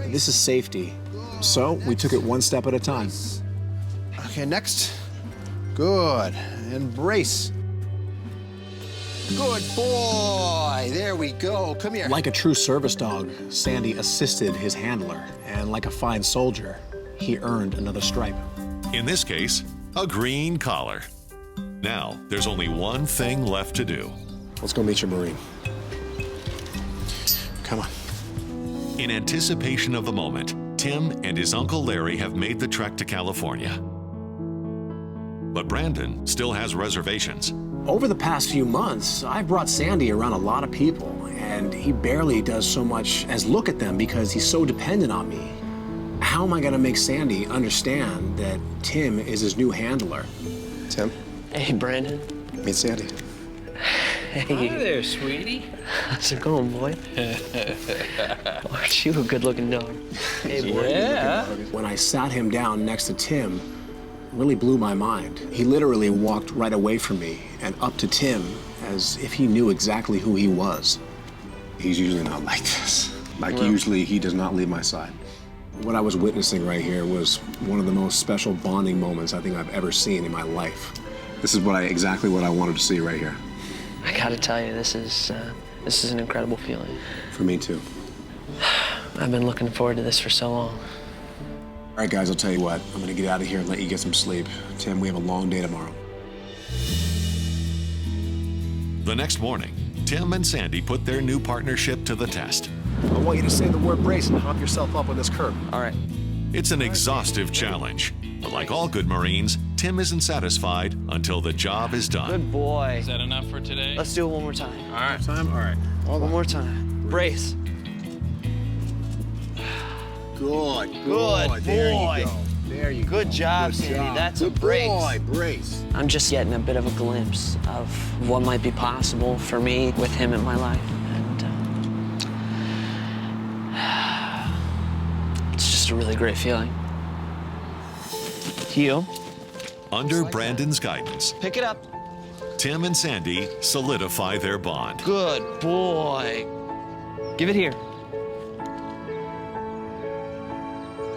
This is safety. So we took it one step at a time. Okay, next. Good. And brace. Good boy. There we go. Come here. Like a true service dog, Sandy assisted his handler, and like a fine soldier, he earned another stripe. In this case, a green collar. Now, there's only one thing left to do. Let's go meet your Marine. Come on. In anticipation of the moment, Tim and his Uncle Larry have made the trek to California. But Brendon still has reservations. Over the past few months, I've brought Sandy around a lot of people, and he barely does so much as look at them because he's so dependent on me. How am I gonna make Sandy understand that Tim is his new handler? Tim. Hey, Brandon. Meet Sandy. Hey. Hi there, sweetie. How's it going, boy? Aren't you a good-looking dog? Hey, boy. Yeah. When I sat him down next to Tim, it really blew my mind. He literally walked right away from me and up to Tim as if he knew exactly who he was. He's usually not like this. Well, Usually he does not leave my side. What I was witnessing right here was one of the most special bonding moments I think I've ever seen in my life. This is exactly what I wanted to see right here. I gotta tell you, this is an incredible feeling. For me too. I've been looking forward to this for so long. All right, guys, I'll tell you what. I'm gonna get out of here and let you get some sleep. Tim, we have a long day tomorrow. The next morning, Tim and Sandy put their new partnership to the test. I want you to say the word brace and hop yourself up on this curb. All right. It's an exhaustive challenge, but like all good Marines, Tim isn't satisfied until the job is done. Good boy. Is that enough for today? Let's do it one more time. All right. Time? All right. One more time. Brace. Good. Good There boy. you go. There you go. Good job, Good Sandy. job. That's Good a brace. boy. Brace. I'm just getting a bit of a glimpse of what might be possible for me with him in my life. And it's just a really great feeling. Heel. Under Brendon's guidance, Pick it up. Tim and Sandy solidify their bond. Good boy. Give it here.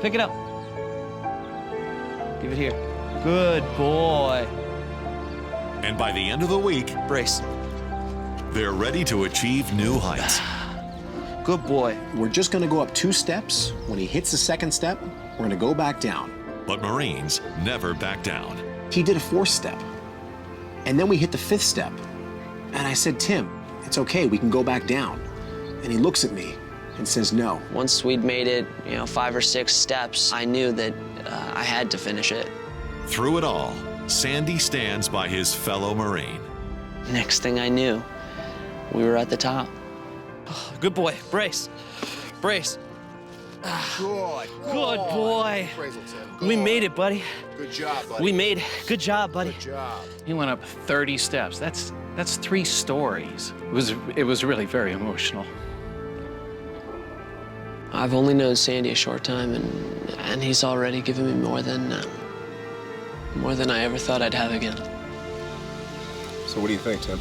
Pick it up. Give it here. Good boy. And by the end of the week, Brace. they're ready to achieve new heights. Good boy. We're just gonna go up 2 steps. When he hits the second step, we're gonna go back down. But Marines never back down. He did a 4th step. And then we hit the 5th step. And I said, Tim, it's okay, we can go back down. And he looks at me and says no. Once we'd made it, 5 or 6 steps, I knew that I had to finish it. Through it all, Sandy stands by his fellow Marine. Next thing I knew, we were at the top. Good boy. Brace. Brace. Good. Good boy. Appraisal, Tim. We made it, buddy. Good job, buddy. We made it. Good job, buddy. Good job. He went up 30 steps. That's 3 stories. It was really very emotional. I've only known Sandy a short time, and he's already given me more than I ever thought I'd have again. So what do you think, Tim?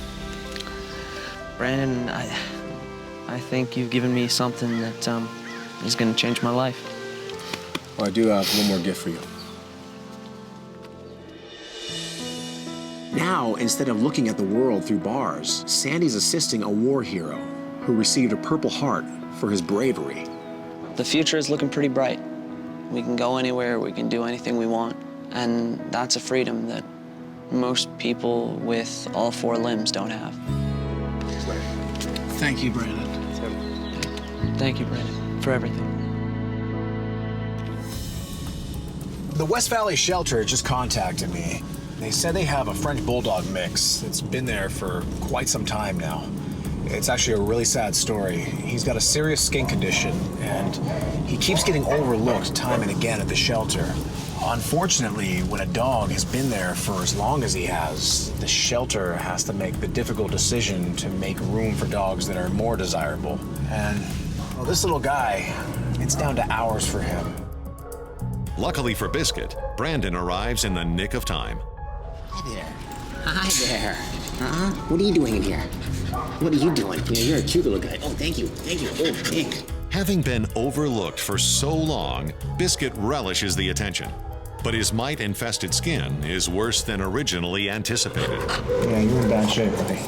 Brandon, I think you've given me something that is going to change my life. Well, I do have one more gift for you. Now, instead of looking at the world through bars, Sandy's assisting a war hero who received a Purple Heart for his bravery. The future is looking pretty bright. We can go anywhere, we can do anything we want, and that's a freedom that most people with all 4 limbs don't have. Thank you, Brandon. Thank you, Brandon, for everything. The West Valley Shelter just contacted me. They said they have a French Bulldog mix that's been there for quite some time now. It's actually a really sad story. He's got a serious skin condition, and he keeps getting overlooked time and again at the shelter. Unfortunately, when a dog has been there for as long as he has, the shelter has to make the difficult decision to make room for dogs that are more desirable. And, well, this little guy, it's down to hours for him. Luckily for Biscuit, Brandon arrives in the nick of time. Hi there. Hi there. What are you doing in here? What are you doing? You're a cute little guy. Oh, thank you. Thank you. Oh, thanks. Having been overlooked for so long, Biscuit relishes the attention. But his mite-infested skin is worse than originally anticipated. Yeah, you're in bad shape, buddy.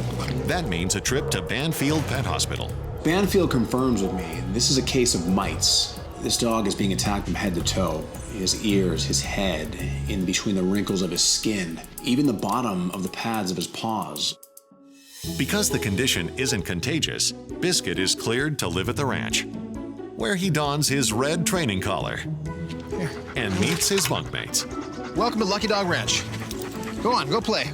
That means a trip to Banfield Pet Hospital. Banfield confirms with me this is a case of mites. This dog is being attacked from head to toe. His ears, his head, in between the wrinkles of his skin, even the bottom of the pads of his paws. Because the condition isn't contagious, Biscuit is cleared to live at the ranch, where he dons his red training collar and meets his bunkmates. Welcome to Lucky Dog Ranch. Go on, go play.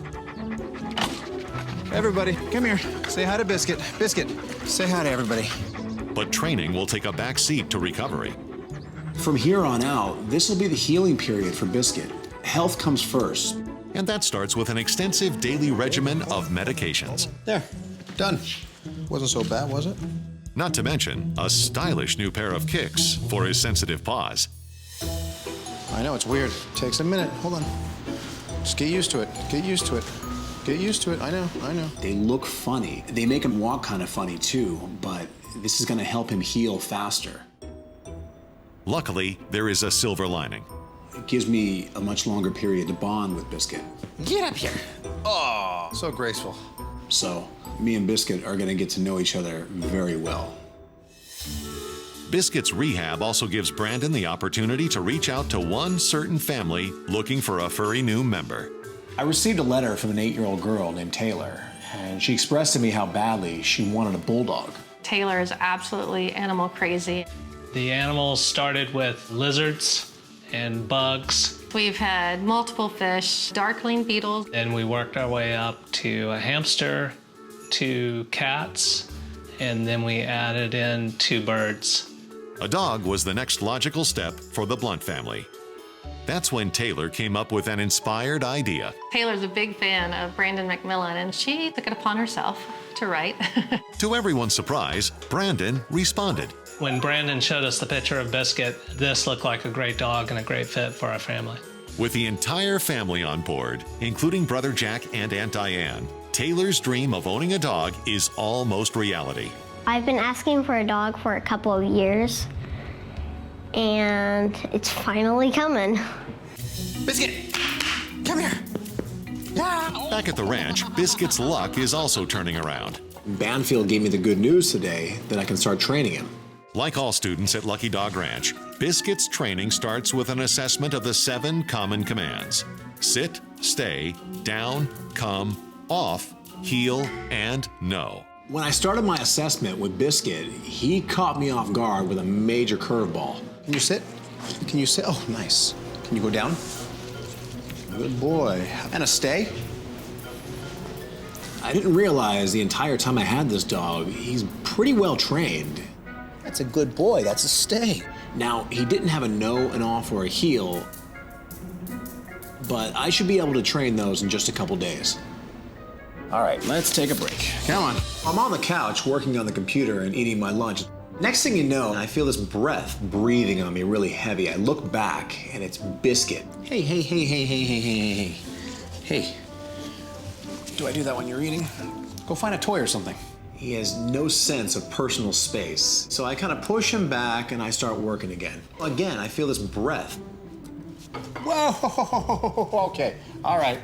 Everybody, come here. Say hi to Biscuit. Biscuit, say hi to everybody. But training will take a back seat to recovery. From here on out, this will be the healing period for Biscuit. Health comes first. And that starts with an extensive daily regimen of medications. There, done. Wasn't so bad, was it? Not to mention a stylish new pair of kicks for his sensitive paws. I know, it's weird. Takes a minute. Hold on. Just get used to it. Get used to it. Get used to it. I know, I know. They look funny. They make him walk kind of funny too, but this is going to help him heal faster. Luckily, there is a silver lining. It gives me a much longer period to bond with Biscuit. Get up here. Oh, so graceful. So, me and Biscuit are going to get to know each other very well. Biscuit's rehab also gives Brandon the opportunity to reach out to one certain family looking for a furry new member. I received a letter from an 8-year-old girl named Taylor, and she expressed to me how badly she wanted a bulldog. Taylor is absolutely animal crazy. The animals started with lizards and bugs. We've had multiple fish, darkling beetles. And we worked our way up to a hamster, to cats, and then we added in 2 birds. A dog was the next logical step for the Blunt family. That's when Taylor came up with an inspired idea. Taylor's a big fan of Brandon McMillan, and she took it upon herself to write. To everyone's surprise, Brandon responded. When Brandon showed us the picture of Biscuit, this looked like a great dog and a great fit for our family. With the entire family on board, including Brother Jack and Aunt Diane, Taylor's dream of owning a dog is almost reality. I've been asking for a dog for a couple of years, and it's finally coming. Biscuit, come here. Back at the ranch, Biscuit's luck is also turning around. Banfield gave me the good news today that I can start training him. Like all students at Lucky Dog Ranch, Biscuit's training starts with an assessment of the 7 common commands: sit, stay, down, come, off, heel, and no. When I started my assessment with Biscuit, he caught me off guard with a major curveball. Can you sit? Can you sit? Oh, nice. Can you go down? Good boy. And a stay? I didn't realize the entire time I had this dog, he's pretty well trained. That's a good boy. That's a stay. Now, he didn't have a no, an off, or a heel, but I should be able to train those in just a couple days. All right, let's take a break. Come on. I'm on the couch working on the computer and eating my lunch. Next thing you know, I feel this breath breathing on me really heavy. I look back, and it's Biscuit. Hey, hey, hey, hey, hey, hey, hey, hey. Hey. Do I do that when you're eating? Go find a toy or something. He has no sense of personal space. So I kind of push him back and I start working again. Again, I feel this breath. Whoa, okay, all right.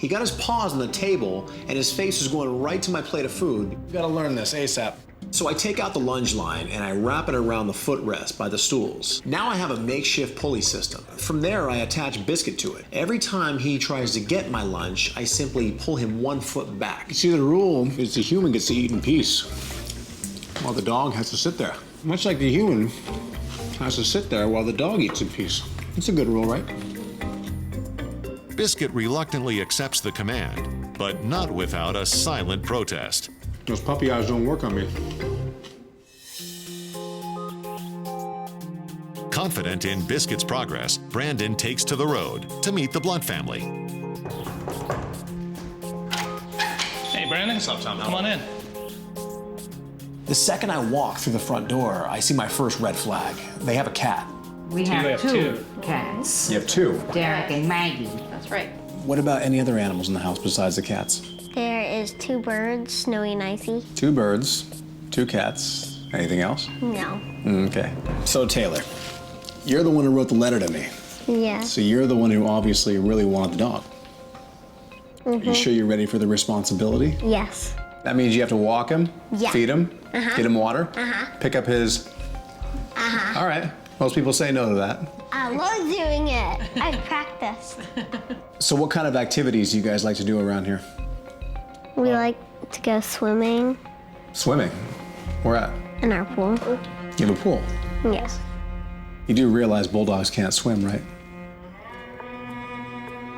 He got his paws on the table, and his face was going right to my plate of food. You gotta learn this ASAP. So I take out the lunge line and I wrap it around the footrest by the stools. Now I have a makeshift pulley system. From there, I attach Biscuit to it. Every time he tries to get my lunch, I simply pull him 1 foot back. You see, the rule is the human gets to eat in peace, while the dog has to sit there. Much like the human has to sit there while the dog eats in peace. It's a good rule, right? Biscuit reluctantly accepts the command, but not without a silent protest. Those puppy eyes don't work on me. Confident in Biscuit's progress, Brandon takes to the road to meet the Blunt family. Hey, Brandon. What's up, Tom? Come on in. The second I walk through the front door, I see my first red flag. They have a cat. We have two cats. You have 2. Derek and Maggie. That's right. What about any other animals in the house besides the cats? There is 2 birds, Snowy and Icy. 2 birds, 2 cats. Anything else? No. Okay. So, Taylor, you're the one who wrote the letter to me. Yeah. So you're the one who obviously really wanted the dog. Are you sure you're ready for the responsibility? Yes. That means you have to walk him, Yeah. feed him, Uh-huh. get him water, Uh-huh. pick up his... Uh-huh. All right. Most people say no to that. I love doing it. I've practiced. So what kind of activities do you guys like to do around here? We like to go swimming Swimming. Where at? in our pool. You have a pool. Yes. You do realize bulldogs can't swim, right?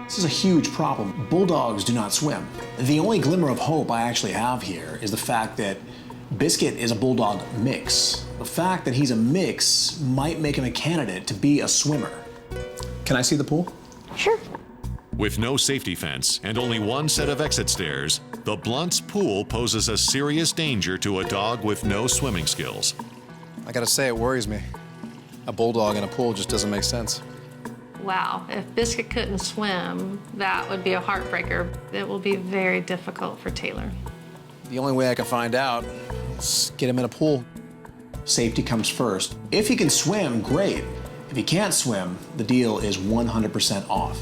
This is a huge problem. Bulldogs do not swim. The only glimmer of hope I actually have here is the fact that Biscuit is a bulldog mix. The fact that he's a mix might make him a candidate to be a swimmer. Can I see the pool? Sure. With no safety fence and only 1 set of exit stairs, the Blunt's pool poses a serious danger to a dog with no swimming skills. I gotta say, it worries me. A bulldog in a pool just doesn't make sense. Wow, if Biscuit couldn't swim, that would be a heartbreaker. It will be very difficult for Taylor. The only way I can find out is get him in a pool. Safety comes first. If he can swim, great. If he can't swim, the deal is 100% off.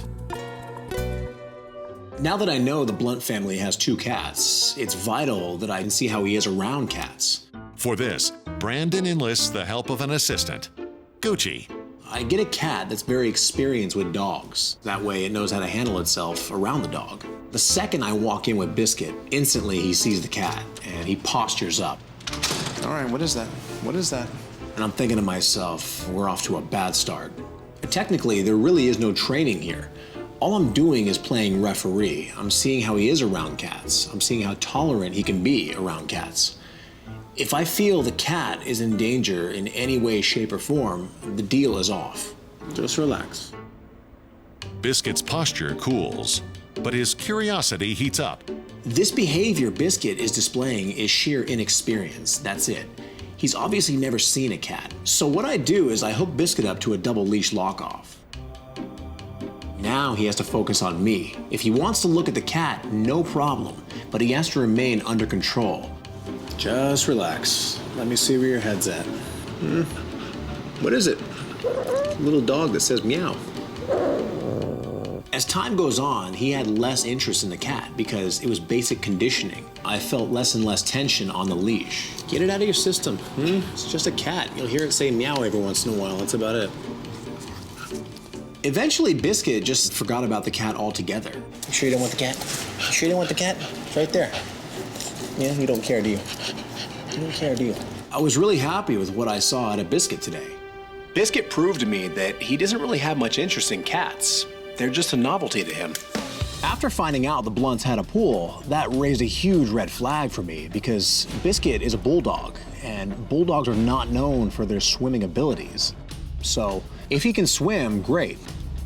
Now that I know the Blunt family has 2 cats, it's vital that I can see how he is around cats. For this, Brandon enlists the help of an assistant, Gucci. I get a cat that's very experienced with dogs. That way it knows how to handle itself around the dog. The second I walk in with Biscuit, instantly he sees the cat and he postures up. All right, what is that? What is that? And I'm thinking to myself, we're off to a bad start. Technically, there really is no training here. All I'm doing is playing referee. I'm seeing how he is around cats. I'm seeing how tolerant he can be around cats. If I feel the cat is in danger in any way, shape, or form, the deal is off. Just relax. Biscuit's posture cools, but his curiosity heats up. This behavior Biscuit is displaying is sheer inexperience. That's it. He's obviously never seen a cat. So what I do is I hook Biscuit up to a double leash lock-off. Now he has to focus on me. If he wants to look at the cat, no problem, but he has to remain under control. Just relax. Let me see where your head's at. What is it? A little dog that says meow. As time goes on, he had less interest in the cat because it was basic conditioning. I felt less and less tension on the leash. Get it out of your system. It's just a cat. You'll hear it say meow every once in a while. That's about it. Eventually, Biscuit just forgot about the cat altogether. You sure you don't want the cat? You sure you don't want the cat? It's right there. Yeah, you don't care, do you? You don't care, do you? I was really happy with what I saw out of Biscuit today. Biscuit proved to me that he doesn't really have much interest in cats. They're just a novelty to him. After finding out the Blunts had a pool, that raised a huge red flag for me because Biscuit is a bulldog, and bulldogs are not known for their swimming abilities. So if he can swim, great.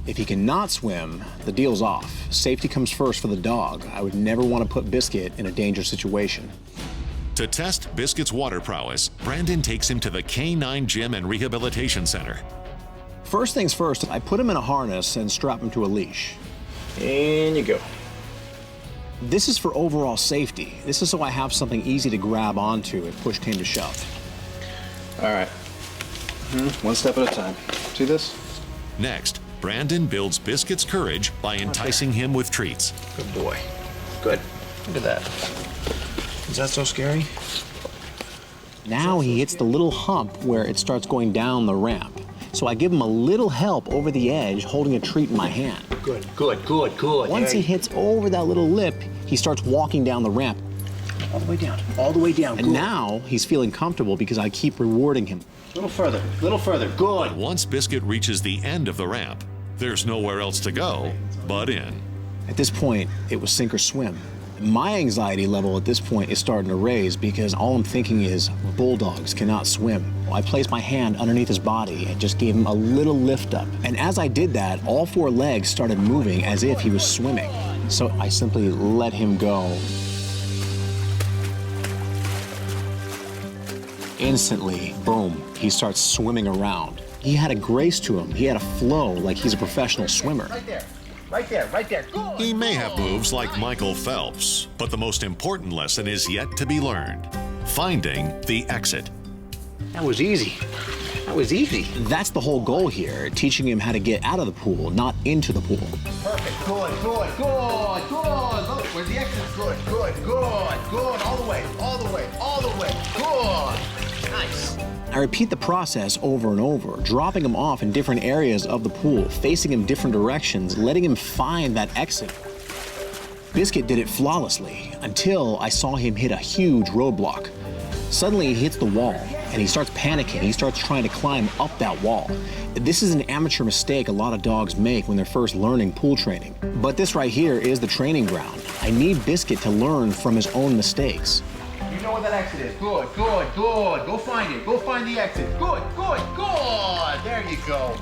If he cannot swim, the deal's off. Safety comes first for the dog. I would never want to put Biscuit in a dangerous situation. To test Biscuit's water prowess, Brandon takes him to the K9 Gym and Rehabilitation Center. First things first, I put him in a harness and strap him to a leash. In you go. This is for overall safety. This is so I have something easy to grab onto if push came to shove. All right. One step at a time. See this? Next, Brandon builds Biscuit's courage by enticing him with treats. Good boy. Good. Look at that. Is that so scary? Now he hits the little hump where it starts going down the ramp. So I give him a little help over the edge, holding a treat in my hand. Good, good, good, good. Once he hits over that little lip, he starts walking down the ramp. All the way down, all the way down. And now he's feeling comfortable because I keep rewarding him. A little further, good. But once Biscuit reaches the end of the ramp, there's nowhere else to go but in. At this point, it was sink or swim. My anxiety level at this point is starting to raise because all I'm thinking is bulldogs cannot swim. I placed my hand underneath his body and just gave him a little lift up. And as I did that, all 4 legs started moving as if he was swimming. So I simply let him go. Instantly, boom, he starts swimming around. He had a grace to him. He had a flow like he's a professional swimmer. Right there, right there, right there. Good. He may have moves like Michael Phelps, but the most important lesson is yet to be learned. Finding the exit. That was easy. That was easy. That's the whole goal here, teaching him how to get out of the pool, not into the pool. Perfect, good, good, good, good. Look, where's the exit? Good, good, good, good. All the way, all the way, all the way. Good. Nice. I repeat the process over and over, dropping him off in different areas of the pool, facing him different directions, letting him find that exit. Biscuit did it flawlessly until I saw him hit a huge roadblock. Suddenly he hits the wall and he starts panicking. He starts trying to climb up that wall. This is an amateur mistake a lot of dogs make when they're first learning pool training. But this right here is the training ground. I need Biscuit to learn from his own mistakes. You know where that exit is. Good, good, good. Go find it. Go find the exit. Good, good, good. There you go.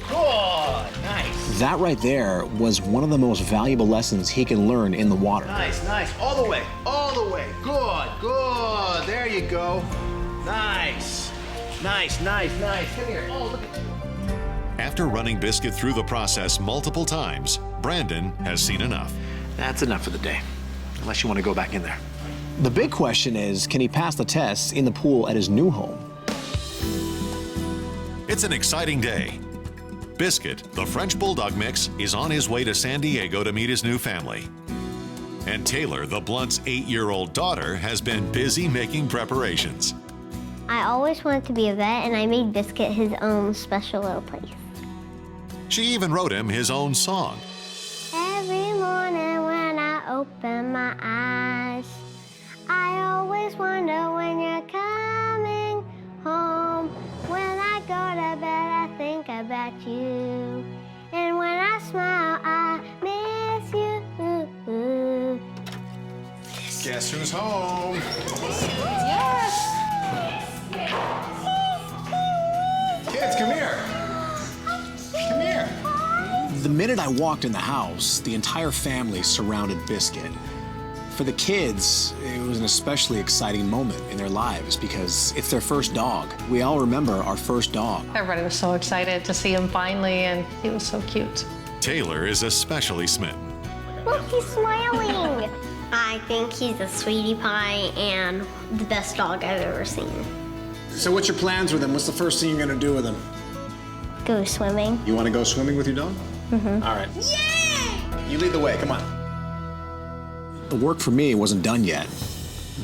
Good. Nice. That right there was one of the most valuable lessons he can learn in the water. Nice, nice. All the way. All the way. Good, good. There you go. Nice. Nice, nice, nice. Come here. Oh, look at you. After running Biscuit through the process multiple times, Brandon has seen enough. That's enough for the day, unless you want to go back in there. The big question is, can he pass the tests in the pool at his new home? It's an exciting day. Biscuit, the French Bulldog mix, is on his way to San Diego to meet his new family. And Taylor, the Blunt's 8-year-old daughter, has been busy making preparations. I always wanted to be a vet, and I made Biscuit his own special little place. She even wrote him his own song. Every morning when I open my eyes, I always wonder when you're coming home. When I go to bed, I think about you. And when I smile, I miss you. Guess who's home? Yes! Kids, come here. Come here. The minute I walked in the house, the entire family surrounded Biscuit. For the kids, it was an especially exciting moment in their lives because it's their first dog. We all remember our first dog. Everybody was so excited to see him finally, and he was so cute. Taylor is especially smitten. Look, he's smiling. I think he's a sweetie pie and the best dog I've ever seen. So what's your plans with him? What's the first thing you're gonna do with him? Go swimming. You wanna go swimming with your dog? Mm-hmm. All right. You lead the way, come on. The work for me wasn't done yet.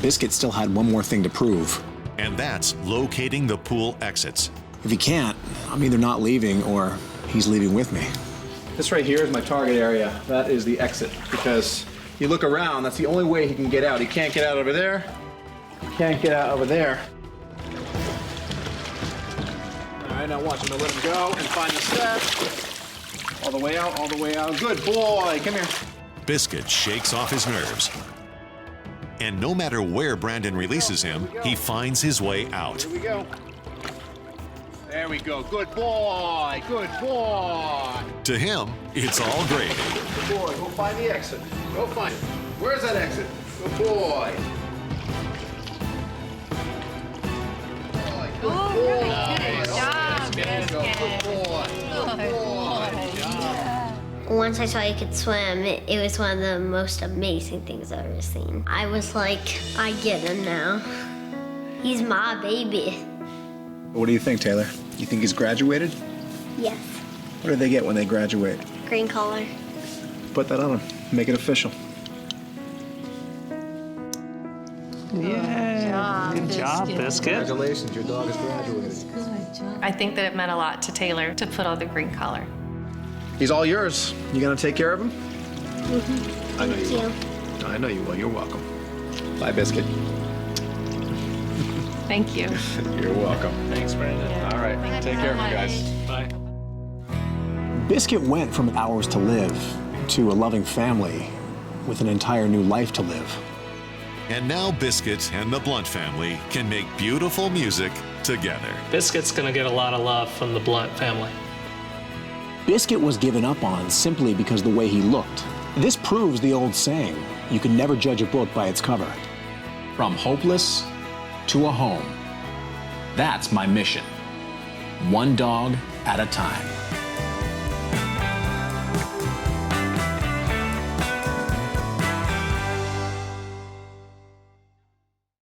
Biscuit still had one more thing to prove. And that's locating the pool exits. If he can't, I'm either not leaving or he's leaving with me. This right here is my target area. That is the exit, because you look around, that's the only way he can get out. He can't get out over there. He can't get out over there. All right, now watch. I'm gonna let him go and find the step. All the way out, all the way out. Good boy, come here. Biscuit shakes off his nerves. And no matter where Brandon releases him, he finds his way out. Here we go. There we go. Good boy. Good boy. To him, it's all gravy. Good boy. Go find the exit. Go find it. Where's that exit? Good boy. Good boy. Good job, Good boy. Good boy. Once I saw he could swim, it was one of the most amazing things I've ever seen. I was like, I get him now. He's my baby. What do you think, Taylor? You think he's graduated? Yes. What do they get when they graduate? Green collar. Put that on them. Make it official. Yeah. Good job, Biscuit. Congratulations, your dog has graduated. I think that it meant a lot to Taylor to put on the green collar. He's all yours. You gonna take care of him? Mm-hmm. I know you will. I know you will. You're welcome. Bye, Biscuit. Thank you. You're welcome. Thanks, Brandon. All right. Take care of him, guys. Bye. Biscuit went from hours to live to a loving family with an entire new life to live. And now Biscuit and the Blunt family can make beautiful music together. Biscuit's gonna get a lot of love from the Blunt family. Biscuit was given up on simply because the way he looked. This proves the old saying, you can never judge a book by its cover. From hopeless to a home. That's my mission. One dog at a time.